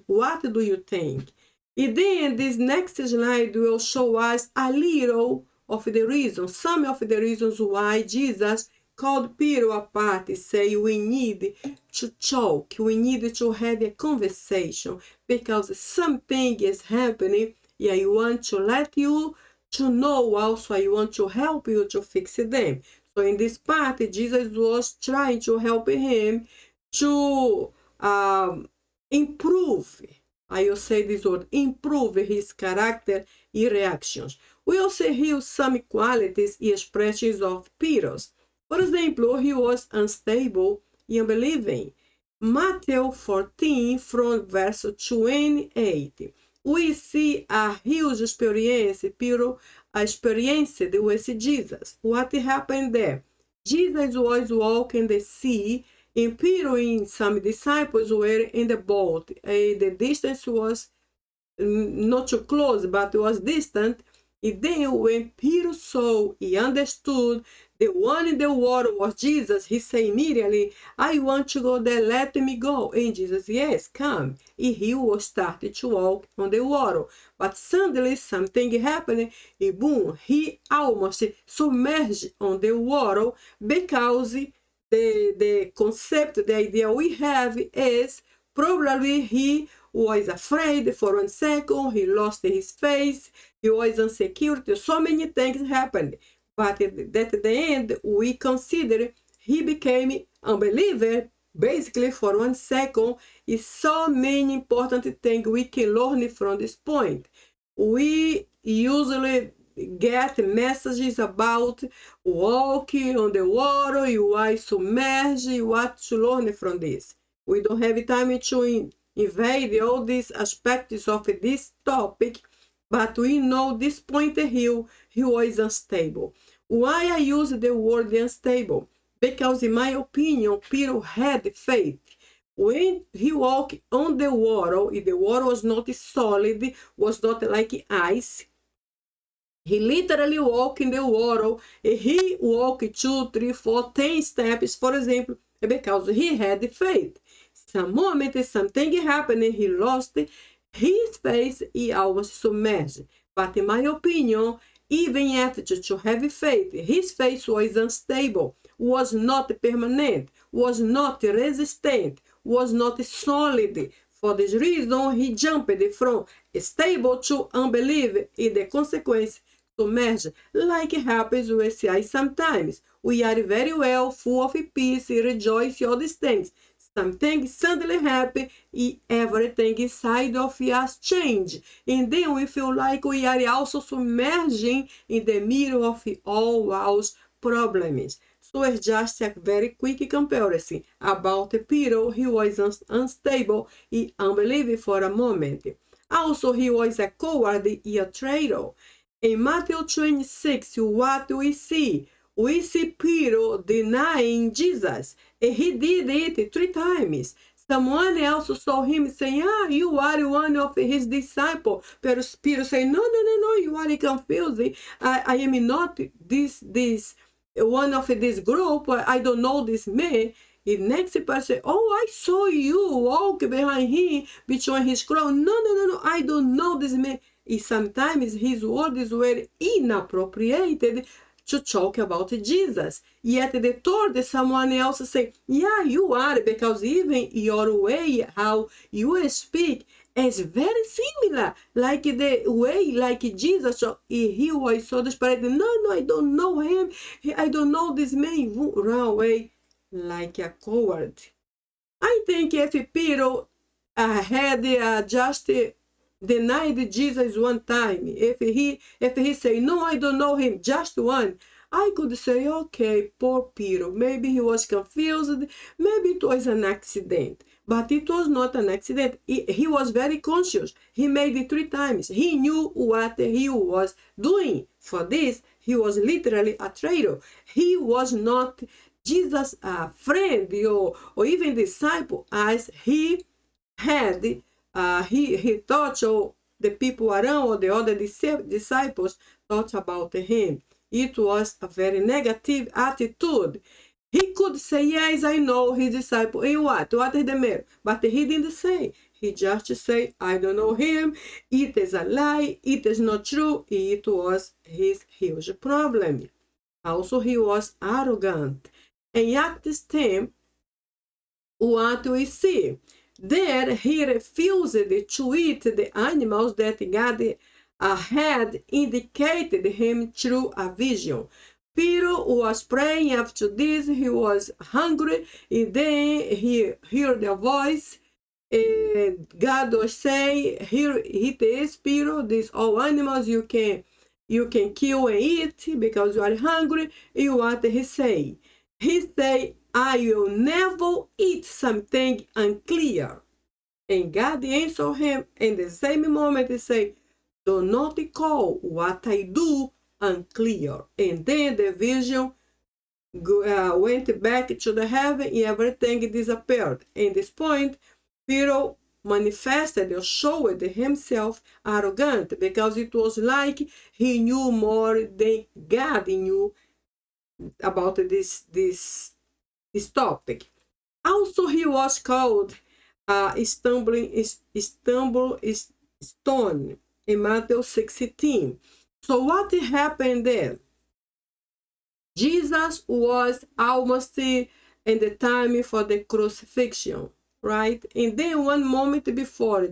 you think? And then this next slide will show us a little of the reasons, some of the reasons why Jesus called Peter apart and say we need to talk, we need to have a conversation because something is happening. Yeah, I want to let you to know also, I want to help you to fix them. So in this part, Jesus was trying to help him to improve, I will say this word, improve his character and reactions. We also hear some qualities and expressions of Peter's. For example, he was unstable and unbelieving. Matthew 14 from verse 28. We see a huge experience, Peter experienced with Jesus. What happened there? Jesus was walking the sea, and Peter and some disciples were in the boat. The distance was not too close, but was distant. And then when Peter saw, he understood the one in the water was Jesus. He said immediately, I want to go there, let me go. And Jesus, yes, come. And he was started to walk on the water. But suddenly something happened, and boom, he almost submerged on the water, because the concept, the idea we have is probably he was afraid for 1 second, he lost his face, he was insecure, so many things happened. But at the end, we consider he became unbeliever, basically for 1 second. Is so many important things we can learn from this point. We usually get messages about walking on the water, you are submerged, what to learn from this. We don't have time to invade all these aspects of this topic, but we know this point he was unstable. Why I use the word unstable? Because in my opinion, Peter had faith. When he walked on the water, if the water was not solid, was not like ice, he literally walked in the water, and he walked 2, 3, 4, 10 steps, for example, because he had faith. Some moment, something happened, he lost his face, he almost submerged. But in my opinion, even after to have faith, his face was unstable, was not permanent, was not resistant, was not solid. For this reason, he jumped from stable to unbelief, and the consequence submerged, like it happens with us sometimes. We are very well, full of peace, rejoice, all these things. Something suddenly happen, everything inside of us change, and then we feel like we are also submerging in the middle of all our problems. So it's just a very quick comparison about Peter. He was unstable and unbelieving for a moment. Also, he was a coward and a traitor. In Matthew 26, what do we see? We see Peter denying Jesus, and he did it 3 times. Someone else saw him saying, you are one of his disciples. But Peter said, no, you are confused. I am not this one of this group. I don't know this man. The next person, I saw you walk behind him, between his crowd. No, I don't know this man. And sometimes his words were inappropriate to talk about Jesus. Yet the third, someone else say, yeah, you are, because even your way, how you speak, is very similar, like the way, like Jesus. So he was so desperate. No, I don't know him. I don't know this man. Run away like a coward. I think if Peter had just denied Jesus 1 time, if he say, no, I don't know him, just one, I could say, okay, poor Peter, maybe he was confused, maybe it was an accident. But it was not an accident. He was very conscious. He made it 3 times. He knew what he was doing. For this, he was literally a traitor. He was not Jesus' friend or even disciple, as he had he thought, or the people around, or the other disciples thought about him. It was a very negative attitude. He could say, yes, I know his disciple. And what is the matter? But he didn't say. He just said, I don't know him. It is a lie. It is not true. It was his huge problem. Also, he was arrogant. In Acts 10, what we see? There he refused to eat the animals that God had indicated him through a vision. Peter was praying after this. He was hungry, and then he heard a voice. And God was saying, here it is, Peter, these all animals you can kill and eat because you are hungry. And what he say? He say, I will never eat something unclear. And God answered him in the same moment. He say, do not call what I do unclear. And then the vision went back to the heaven, and everything disappeared. At this point, Peter manifested or showed himself arrogant, because it was like he knew more than God knew about this topic. Also, he was called stumbling stone in Matthew 16. So what happened there? Jesus was almost in the time for the crucifixion, right? And then one moment before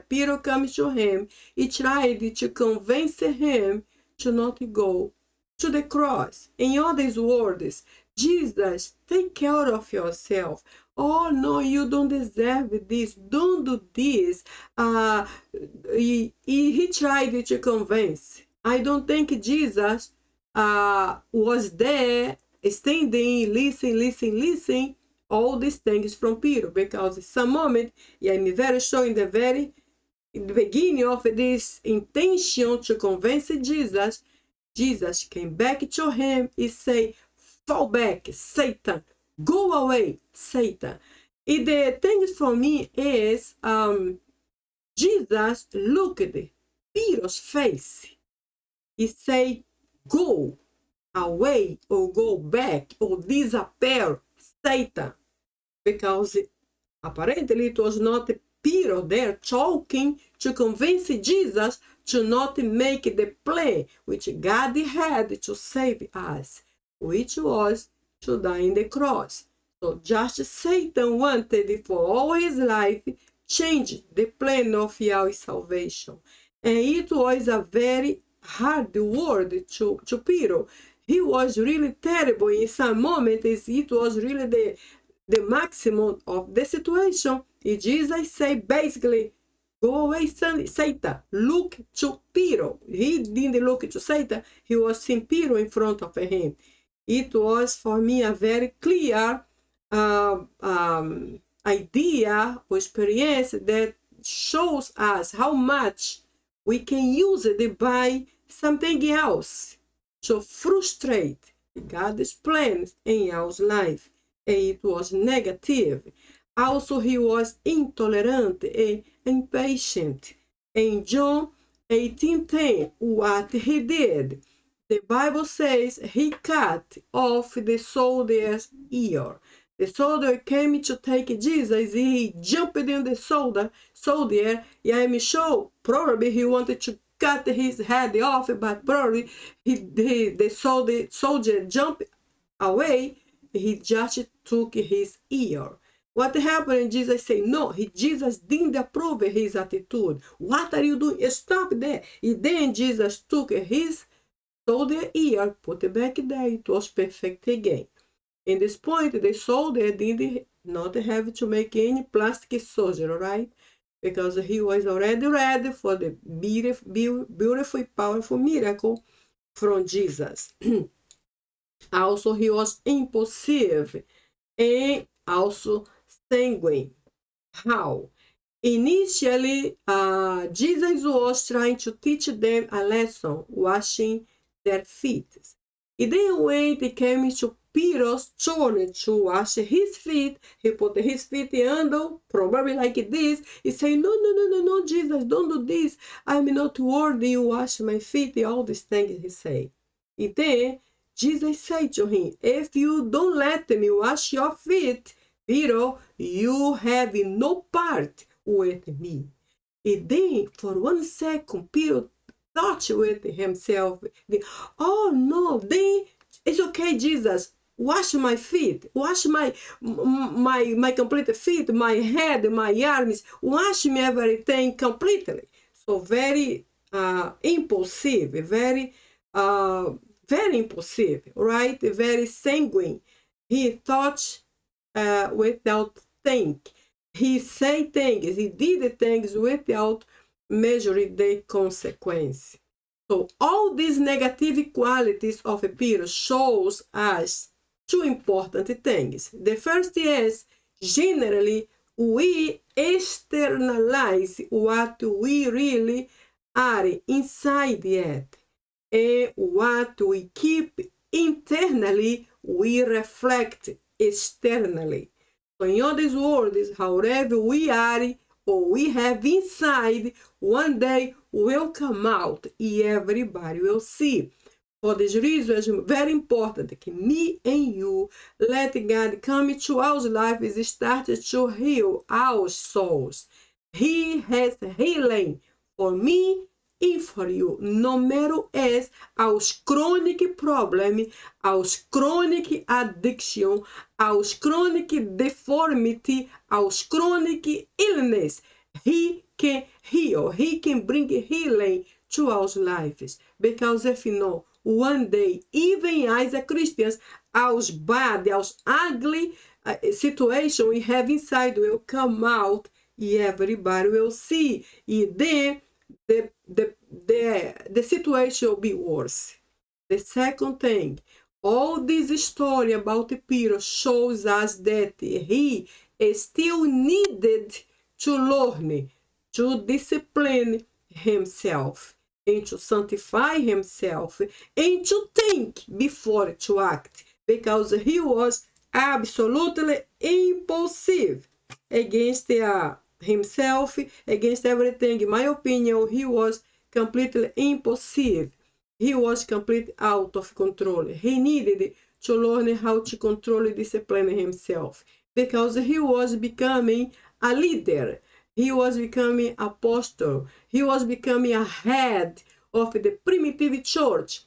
Peter comes to him, he tried to convince him to not go to the cross. In other words, Jesus, take care of yourself. Oh no, you don't deserve this. Don't do this. He tried to convince. I don't think Jesus was there standing, listen, all these things from Peter, because some moment, I'm very sure in the beginning of this intention to convince Jesus, Jesus came back to him and say, fall back, Satan, go away, Satan. And the thing for me is, Jesus looked at Peter's face. He said, go away or go back or disappear, Satan. Because apparently it was not Peter there talking to convince Jesus to not make the plan which God had to save us, which was to die on the cross. So just Satan wanted for all his life change the plan of our salvation. And it was a very hard word to Peter. He was really terrible in some moments. It was really the maximum of the situation. And Jesus said basically, go away, Satan. Look to Peter. He didn't look to Satan. He was seeing Peter in front of him. It was for me a very clear idea or experience that shows us how much we can use it by something else to frustrate God's plans in our life. And it was negative. Also, he was intolerant and impatient. In John 18:10, what he did, the Bible says he cut off the soldier's ear. The soldier came to take Jesus. He jumped in the soldier. Yeah, I'm sure probably he wanted to cut his head off, but probably the soldier jumped away. He just took his ear. What happened? Jesus said, no, Jesus didn't approve his attitude. What are you doing? Stop there. And then Jesus took his soldier ear, put it back there. It was perfect again. In this point, the soldier did not have to make any plastic surgery, right? Because he was already ready for the beautiful, powerful miracle from Jesus. Also, he was impulsive and also sanguine. How? Initially, Jesus was trying to teach them a lesson, washing their feet. And then when it came to Peter's turn to wash his feet, he put his feet under, probably like this. He said, no, Jesus, don't do this. I'm not worthy you wash my feet. All these things he said. And then Jesus said to him, if you don't let me wash your feet, Peter, you have no part with me. And then for 1 second, Peter thought with himself, oh no, then it's okay, Jesus, wash my feet, wash my complete feet, my head, my arms, wash me everything completely. So very impulsive, very impulsive, right? Very sanguine. He thought without think. He said things, he did things without measuring the consequence. So all these negative qualities of Peter shows us two important things. The first is, generally, we externalize what we really are inside yet. And what we keep internally, we reflect externally. So in other words, however we are or we have inside, one day will come out and everybody will see. For this reason, it's very important that me and you let God come into our life and start to heal our souls. He has healing for me e for you. No matter as aos chronic problem, aos chronic addiction, aos chronic deformity, aos chronic illness, He can heal. He can bring healing to our lives. Because if you know, one day, even as a Christians, our bad, our ugly situation we have inside will come out and everybody will see. And then the situation will be worse. The second thing, all this story about Peter shows us that he still needed to learn, to discipline himself, and to sanctify himself, and to think before to act, because he was absolutely impulsive against himself, against everything. In my opinion, he was completely impulsive. He was completely out of control. He needed to learn how to control and discipline himself, because he was becoming a leader. He was becoming an apostle. He was becoming a head of the primitive church.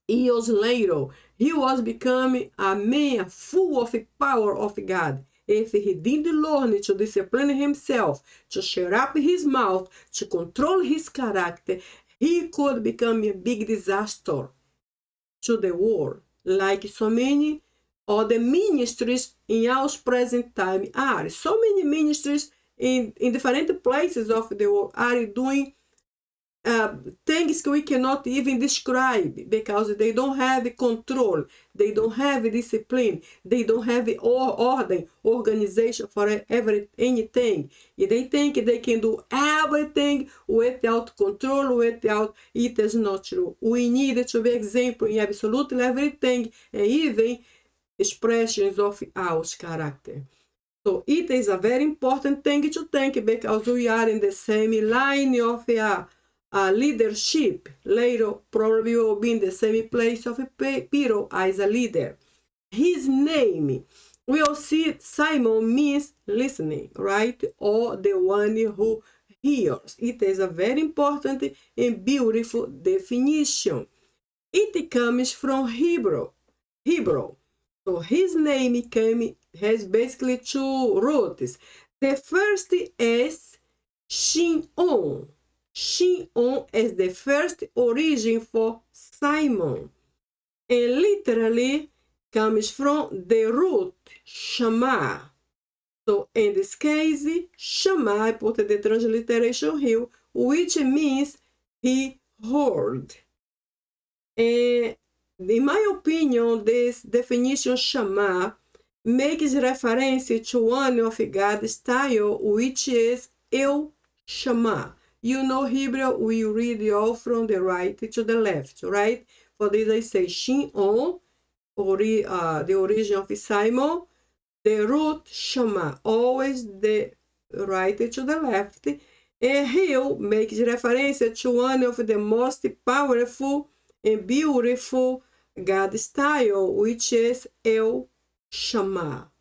Years later, he was becoming a man full of the power of God. If he didn't learn to discipline himself, to shut up his mouth, to control his character, he could become a big disaster to the world, like so many other ministries in our present time are. So many ministries in different places of the world are doing things we cannot even describe, because they don't have control, they don't have discipline, they don't have order, organization for anything. And they think they can do everything without control, without. It is not true. We need to be example in absolutely everything, and even expressions of our character. So it is a very important thing to think, because we are in the same line of leadership. Later, probably will be in the same place of Peter as a leader. His name, we'll see Simon means listening, right? Or the one who hears. It is a very important and beautiful definition. It comes from Hebrew. So his name has basically two roots. The first is Shimon. Shimon is the first origin for Simon, and literally comes from the root Shama. So in this case, Shama, I put the transliteration here, which means he heard. And in my opinion, this definition Shama makes reference to one of God's style, which is Eu Shama. You know Hebrew, we read all from the right to the left, right? For this I say Shimon, the origin of Simon, the root Shama, always the right to the left. And here makes reference to one of the most powerful and beautiful God style, which is El Shama.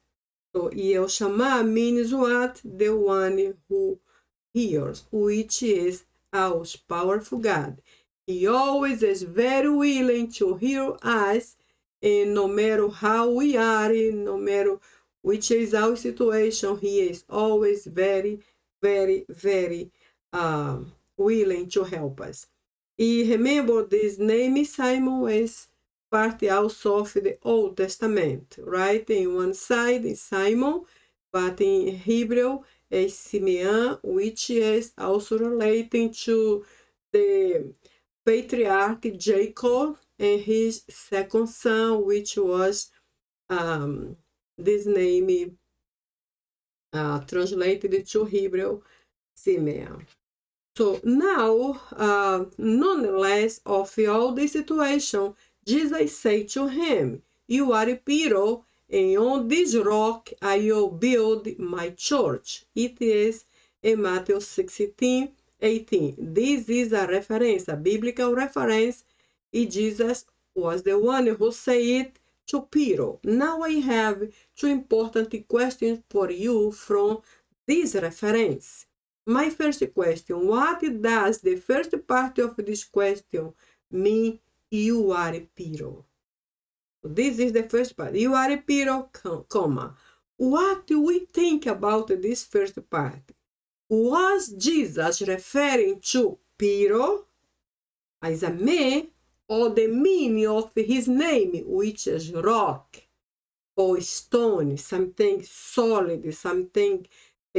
So El Shama means what? The one who hears, which is our powerful God. He always is very willing to hear us, and no matter how we are, no matter which is our situation, he is always very, very, very willing to help us. And remember, this name Simon is part also of the Old Testament, right? In one side is Simon, but in Hebrew is Simeon, which is also relating to the patriarch Jacob and his second son, which was this name translated to Hebrew, Simeon. So now, nonetheless, of all this situation, Jesus said to him, "You are Peter, and on this rock I will build my church." It is in Matthew 16:18. This is a reference, a biblical reference, Jesus was the one who said it to Peter. Now I have two important questions for you from this reference. My first question, what does the first part of this question mean? You are Peter. This is the first part. You are Peter, comma. What do we think about this first part? Was Jesus referring to Peter as a man, or the meaning of his name, which is rock or stone, something solid, something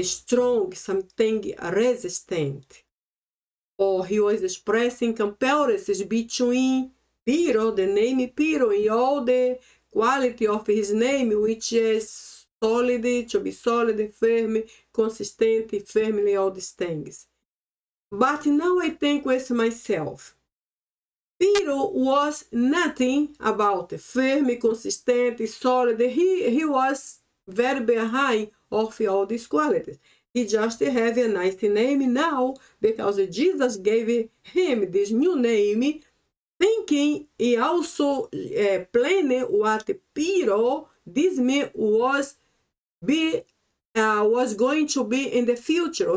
strong, something resistant? Or he was expressing comparisons between Peter, the name Peter, and all the quality of his name, which is solid, to be solid, firm, consistent, firmly, all these things. But now I think with myself, Peter was nothing about firm, consistent, solid. He was very behind of all these qualities. He just have a nice name now because Jesus gave him this new name, thinking he also planned what Peter, this man, was going to be in the future.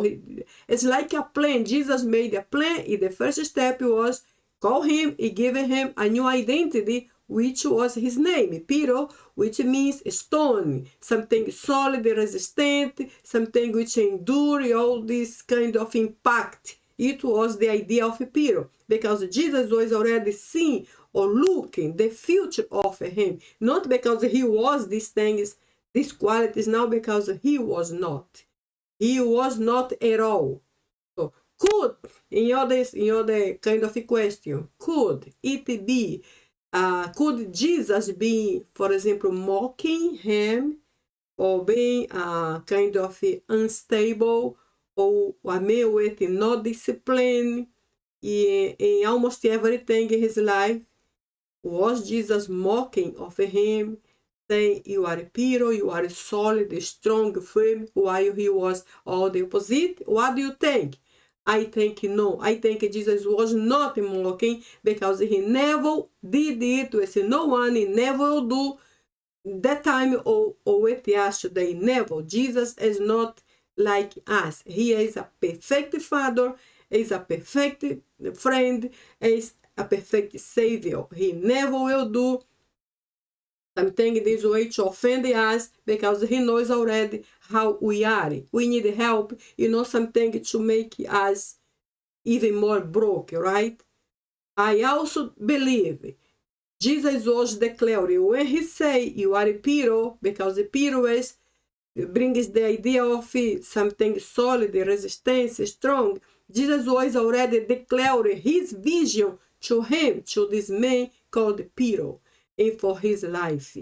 It's like a plan. Jesus made a plan, and the first step was call him and give him a new identity, which was his name, Peter, which means stone, something solid, resistant, something which endure all this kind of impact. It was the idea of Peter, because Jesus was already seeing or looking the future of him, not because he was these things, these qualities now, because he was not. He was not at all. So could, in other kind of a question, could it be, could Jesus be, for example, mocking him, or being kind of unstable, or a man with no discipline in almost everything in his life? Was Jesus mocking of him, saying, you are Peter, you are solid, strong, firm, while he was all the opposite? What do you think? I think no. I think Jesus was not mocking, because he never did it with no one, he never will do that time or with us today. Never. Jesus is not like us. He is a perfect father, is a perfect friend, is a perfect savior. He never will do something this way to offend us, because he knows already how we are. We need help, something to make us even more broke, right? I also believe Jesus was declaring, when he say you are Peter, because Peter brings the idea of something solid, resistance, strong. Jesus was already declaring his vision to him, to this man called Peter, and for his life.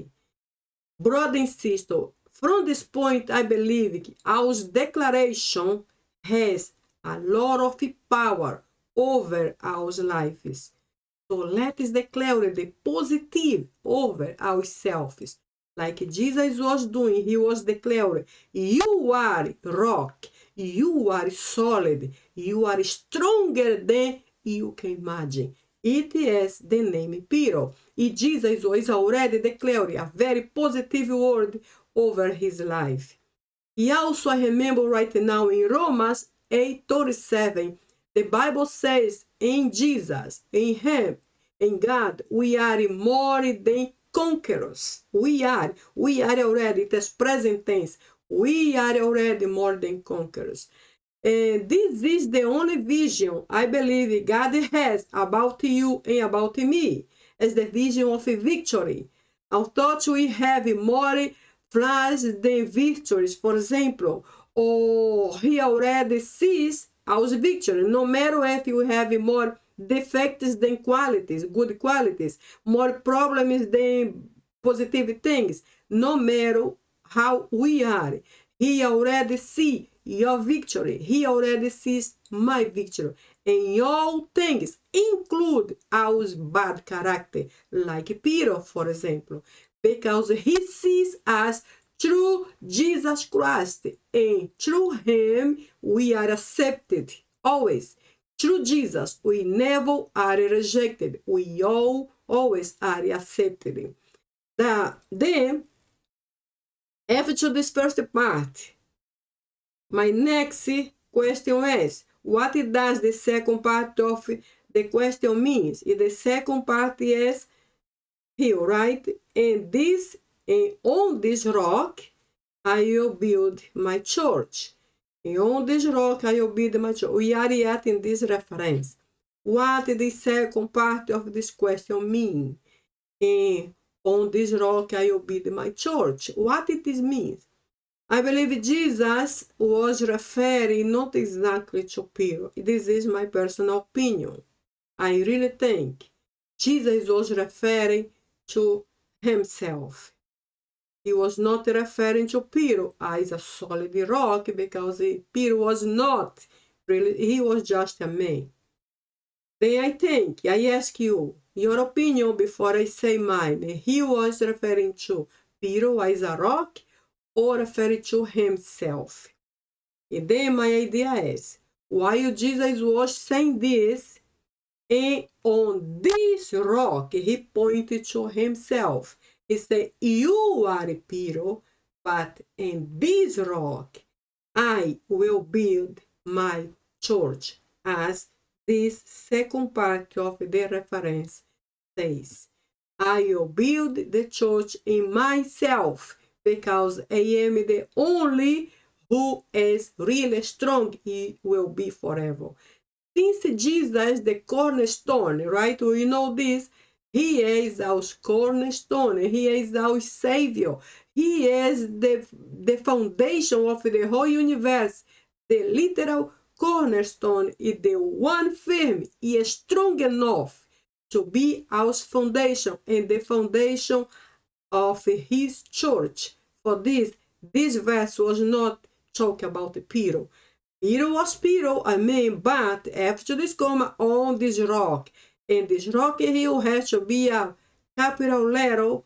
Brother and sister, from this point, I believe our declaration has a lot of power over our lives. So let's declare the positive over ourselves. Like Jesus was doing, he was declaring, you are rock, you are solid, you are stronger than you can imagine. It is the name Peter. And Jesus was already declaring a very positive word over his life. He also, I remember right now in Romans 8:37, the Bible says, in Jesus, in him, in God, we are more than conquerors. We are already, it is present tense. We are already more than conquerors. And this is the only vision I believe God has about you and about me, as the vision of victory. Although we have more flaws than victories, for example, or he already sees our victory, no matter if you have more defects than qualities, good qualities, more problems than positive things, no matter how we are, he already sees your victory. He already sees my victory. And all things include our bad character, like Peter, for example, because he sees us through Jesus Christ, and through him we are accepted always. Through Jesus, we never are rejected. We always are accepted. Then, after this first part, my next question is, what does the second part of the question mean? The second part is here, right? And on this rock, I will build my church. And on this rock, I will build my church. We are yet in this reference. What the second part of this question mean? And on this rock, I will build my church. What it means? I believe Jesus was referring not exactly to Peter. This is my personal opinion. I really think Jesus was referring to himself. He was not referring to Peter as a solid rock, because Peter was not really, he was just a man. Then I ask you your opinion before I say mine. He was referring to Peter as a rock or referring to himself? And then my idea is, while Jesus was saying this, and on this rock, he pointed to himself. He said, you are Peter, but in this rock, I will build my church, as this second part of the reference says. I will build the church in myself, because I am the only who is really strong. He will be forever. Since Jesus is the cornerstone, right? We know this. He is our cornerstone. He is our Savior. He is the foundation of the whole universe. The literal cornerstone is the one firm, is strong enough to be our foundation and the foundation of his church. For this verse was not talking about Peter. Peter was Peter, I mean, but after this comma, on this rock. And this rock here has to be a capital letter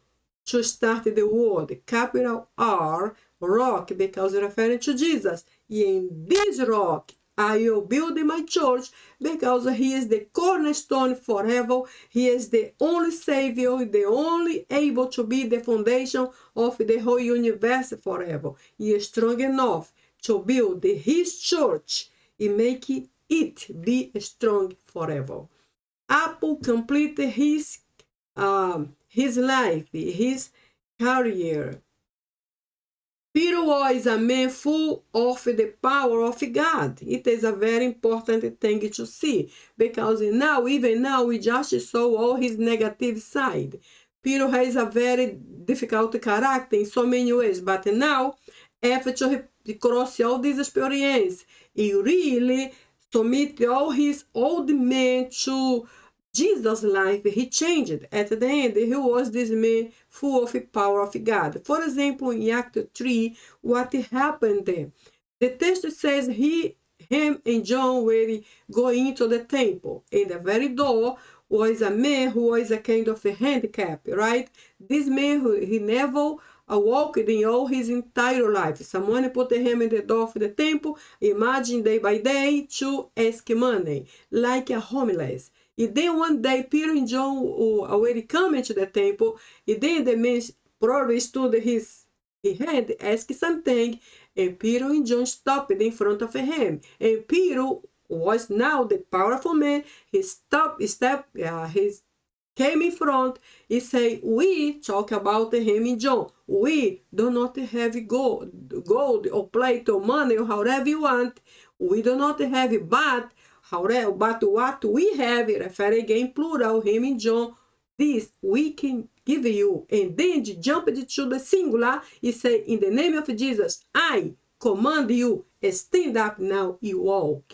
to start the word. Capital R, rock, because referring to Jesus. In this rock, I will build my church, because he is the cornerstone forever. He is the only Savior, the only able to be the foundation of the whole universe forever. He is strong enough to build his church and make it be strong forever. Apple complete his life, his career. Peter was a man full of the power of God. It is a very important thing to see, because even now, we just saw all his negative side. Peter has a very difficult character in so many ways, but now, after he crossed all this experience, he really submitted all his old man to Jesus' life. He changed. At the end, he was this man full of the power of God. For example, in Act 3, what happened there? The text says him and John were going into the temple. In the very door was a man who was a kind of a handicap, right? This man, he never walked in all his entire life. Someone put him in the door of the temple, imagine day by day, to ask money, like a homeless. And then one day, Peter and John already coming to the temple, and then the man probably stood his hand, asked something, and Peter and John stopped in front of him. And Peter was now the powerful man. He came in front. He said, we talk about him and John. We do not have gold or plate or money or however you want. We do not have it, but what we have, refer again plural, him and John, this we can give you. And then jumped to the singular. He said, in the name of Jesus, I command you, stand up now, you walk.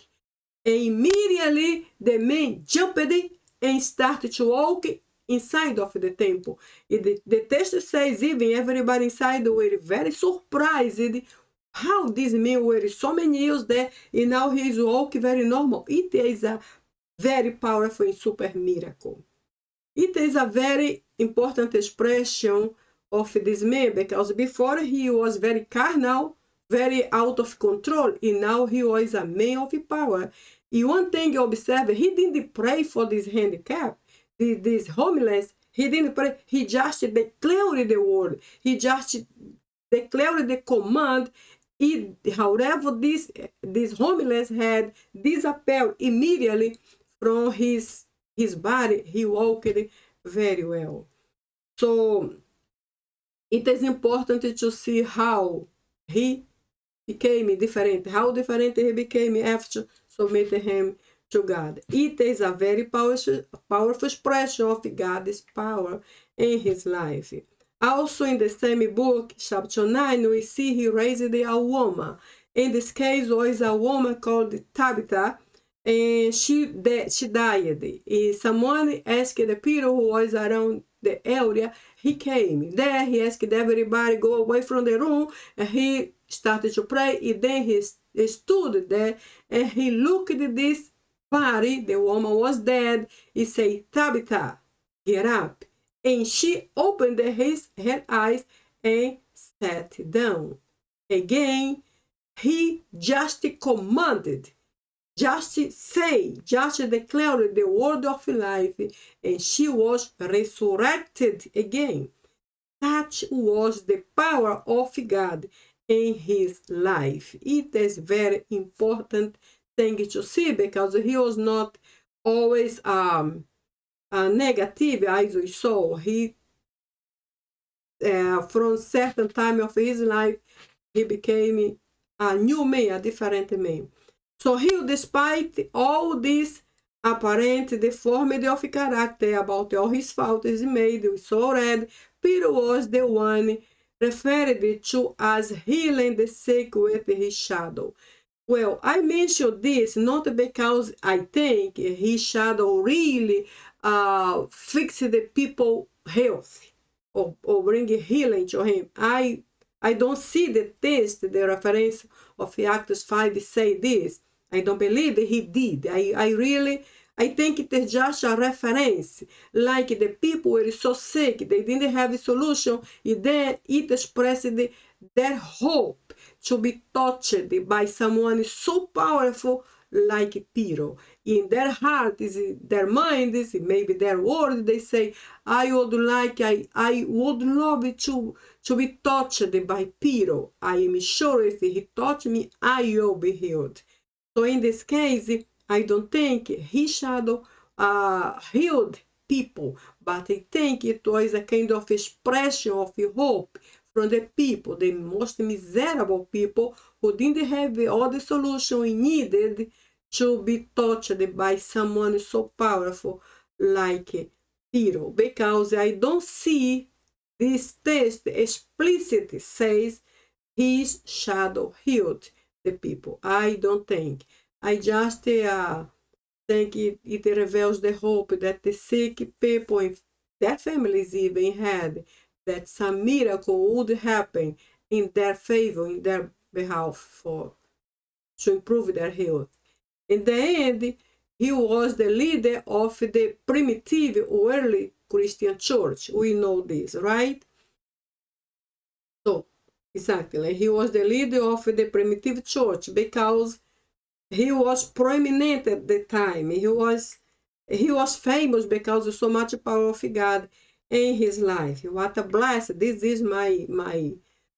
And immediately the man jumped and started to walk inside of the temple. The text says even everybody inside were very surprised how this man were so many years there, and now he is walking very normal. It is a very powerful and super miracle. It is a very important expression of this man, because before he was very carnal, very out of control, and now he was a man of power. And one thing you observe, he didn't pray for this handicap, this homeless. He didn't pray. He just declared the word. He just declared the command. However, this homeless had disappeared immediately from his body. He walked very well. So it is important to see how he became different, how different he became after submitting him to God. It is a very powerful expression of God's power in his life. Also in the same book, chapter 9, we see he raised a woman. In this case, was a woman called Tabitha, and she died. Someone asked Peter, who was around the area, he came. There he asked everybody go away from the room, and he started to pray. And then he stood there, and he looked at this body. The woman was dead. He said, Tabitha, get up. And she opened her eyes and sat down. Again, he just commanded, just declared the word of life, and she was resurrected again. That was the power of God in his life. It is very important thing to see, because he was not always negative, as we saw. He from certain time of his life, he became a new man, a different man. So he, despite all this apparent deformity of character, about all his faults he made, we saw already, Peter was the one referred to as healing the sick with his shadow. Well, I mention this not because I think his shadow really fixed the people health or bring healing to him. I don't see the text, the reference of Acts 5 say this. I don't believe that he did. I think it is just a reference. Like the people were so sick, they didn't have a solution. Then it expressed their hope to be touched by someone so powerful like Peter. In their heart, their mind, maybe their word, they say, I would love to be touched by Peter. I am sure if he touched me, I will be healed. So in this case, I don't think his shadow healed people, but I think it was a kind of expression of hope from the people, the most miserable people who didn't have all the solution needed to be touched by someone so powerful like Peter. Because I don't see this text explicitly says his shadow healed the people. I don't think. I just think it reveals the hope that the sick people in their families even had, that some miracle would happen in their favor, in their behalf, to improve their health. In the end, he was the leader of the primitive early Christian church. We know this, right? So, exactly, he was the leader of the primitive church because he was prominent at the time. He was famous because of so much power of God in his life. What a blessing. This is my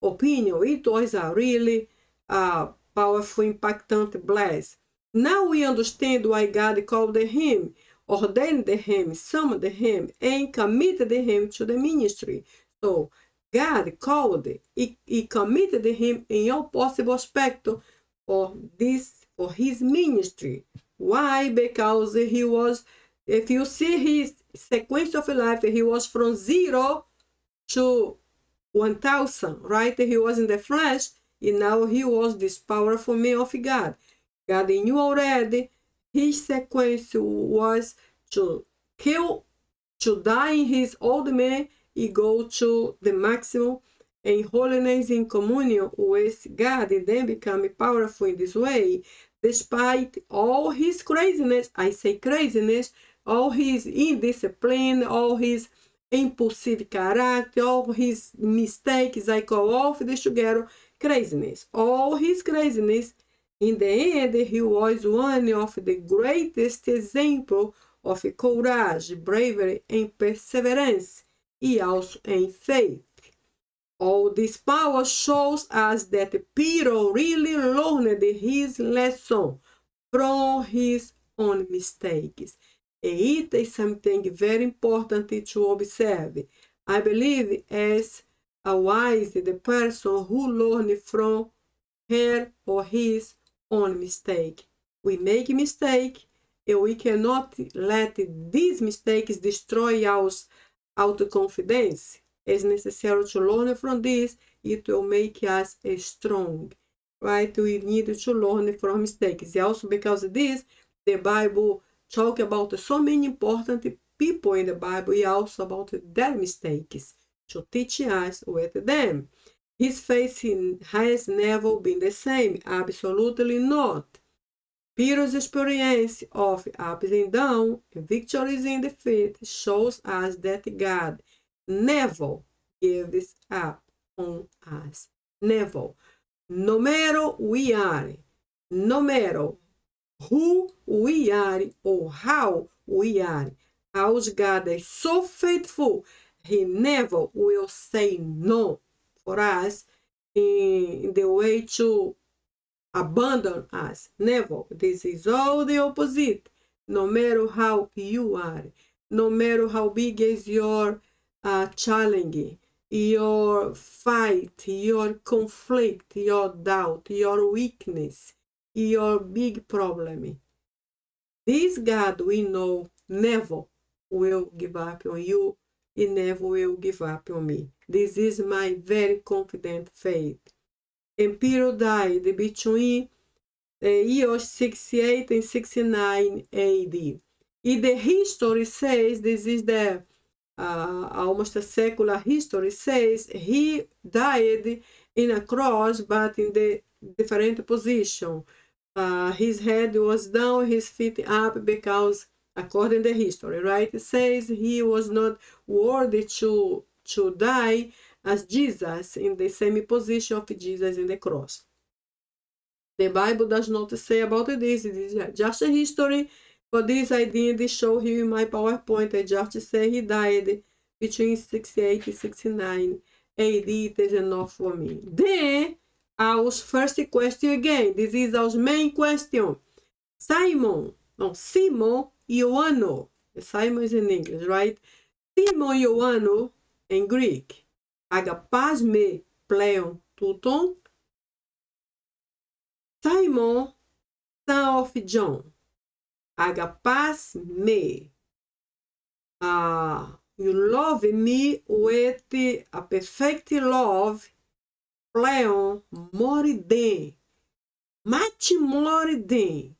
opinion. It was a really powerful, impactant blessing. Now we understand why God called him, ordained him, summoned him, and committed him to the ministry. So God called, he committed him in all possible aspects for his ministry. Why? Because he was, if you see his sequence of life, he was from 0 to 1,000, right? He was in the flesh, and now he was this powerful man of God. God knew already his sequence was to kill, to die in his old man, and go to the maximum in holiness, in communion with God, and then become powerful in this way, despite all his craziness. I say craziness, all his indiscipline, all his impulsive character, all his mistakes. I call all of this together craziness. All his craziness, In the end, he was one of the greatest examples of courage, bravery, and perseverance, and also in faith. All this power shows us that Peter really learned his lesson from his own mistakes. And it is something very important to observe. I believe as a wise the person who learns from her or his own mistake. We make mistake and we cannot let these mistakes destroy our autoconfidence. It's necessary to learn from this. It will make us strong, right? We need to learn from mistakes. Also because of this, the Bible talk about so many important people in the Bible and also about their mistakes to teach us with them. His faith has never been the same, absolutely not. Peter's experience of ups and downs, victories and defeats shows us that God never gives up on us. Never. No matter we are, no matter who we are or how we are, our God is so faithful, He never will say no for us in the way to abandon us. Never. This is all the opposite. No matter how you are, no matter how big is your challenge, your fight, your conflict, your doubt, your weakness, your big problem. This God we know never will give up on you. He never will give up on me. This is my very confident faith. And Peter died between the years 68 and 69 AD. And the history says, this is the almost a secular history, says he died in a cross, but in the different position. His head was down, his feet up, because according to the history, right, it says he was not worthy to die as Jesus, in the same position of Jesus in the cross. The Bible does not say about this. It is just a history. For this, I didn't show you in my PowerPoint. I just say he died between 68 and 69 AD. It is enough for me. Then, our first question again. This is our main question. Sίμων Ιωάννου. Simon is in English, right? Σίμων Ιωάννου in Greek. Ἀγαπᾷς με πλέον τούτων. Simon, son of John. Ἀγαπᾷς me. You love me with a perfect love. Plέον, more than. Much more than.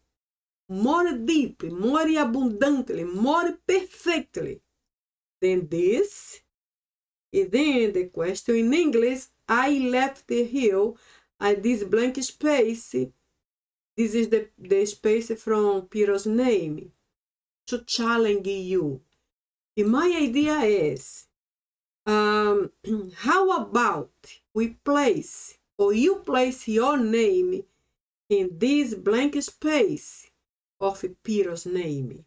More deeply, more abundantly, more perfectly than this. And then the question in English, I left here at this blank space. This is the space from Peter's name to challenge you. And my idea is, how about we place, or you place your name in this blank space of Peter's name?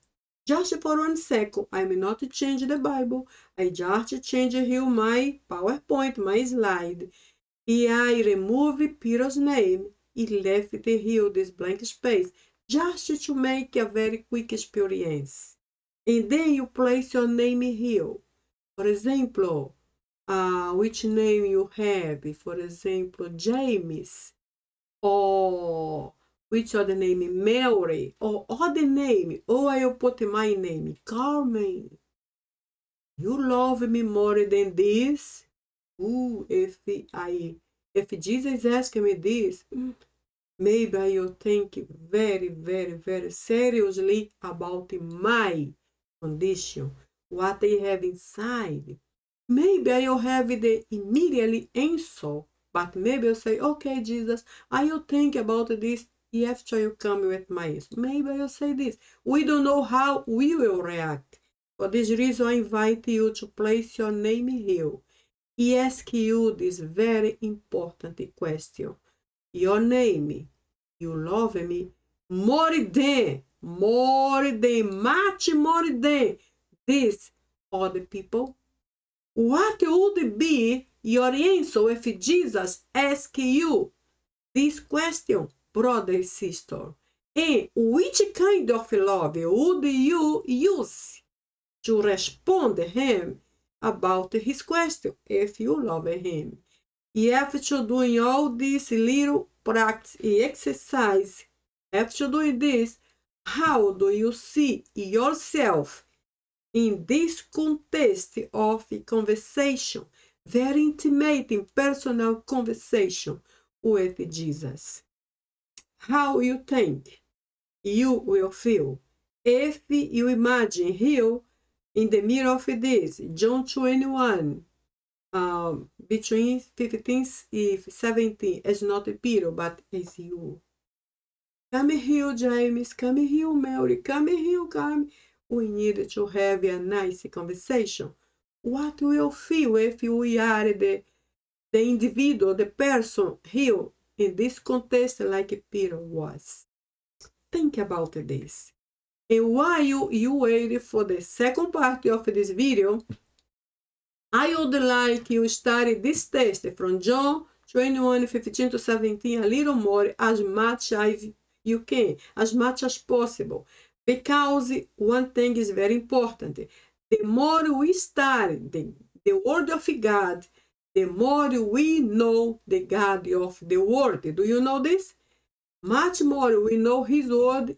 Just for 1 second, I'm not changing the Bible. I just change here my PowerPoint, my slide. And I remove Peter's name. He left here this blank space just to make a very quick experience. And then you place your name here. For example, which name you have? For example, James. Or which other name? Mary. Or other name. Or I will put my name. Carmen. You love me more than this? If Jesus asked me this, maybe I will think very, very, very seriously about my condition, what I have inside. Maybe I will have the immediately answer, but maybe I'll say, okay, Jesus, I will think about this after you come with my answer. Maybe I will say this. We don't know how we will react. For this reason, I invite you to place your name here. He asks you this very important question. Your name you love me more than, much more than these other people? What would be your answer if Jesus asked you this question, brother and sister? And which kind of love would you use to respond to him about his question if you love him? After doing all this little practice and exercise, after doing this, how do you see yourself in this context of conversation, very intimate and personal conversation with Jesus? How you think you will feel if you imagine you in the middle of this, John 21, between 15 and 17, as not Peter, but as you. Come here, James, come here, Mary, come here, come. We need to have a nice conversation. What will feel if we are the individual, the person here in this context like Peter was? Think about this. And while you wait for the second part of this video, I would like you to study this text from John 21, 15 to 17 a little more, as much as you can, as much as possible. Because one thing is very important. The more we study the Word of God, the more we know the God of the Word. Do you know this? Much more we know His Word,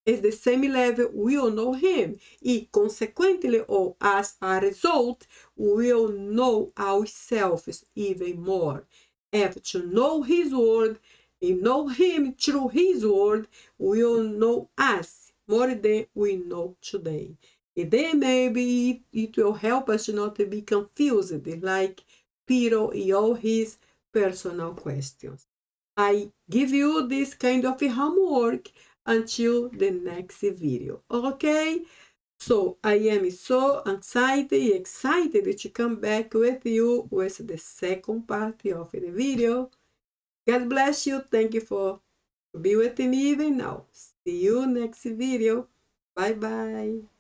at the same level we will know Him. And consequently, or as a result, we will know ourselves even more. After to know His Word and know Him through His Word, we will know us more than we know today. And then maybe it will help us not to be confused like Peter and all his personal questions. I give you this kind of homework until the next video, okay? So I am so excited to come back with you with the second part of the video. God bless you. Thank you for being with me even now. See you next video. Bye bye.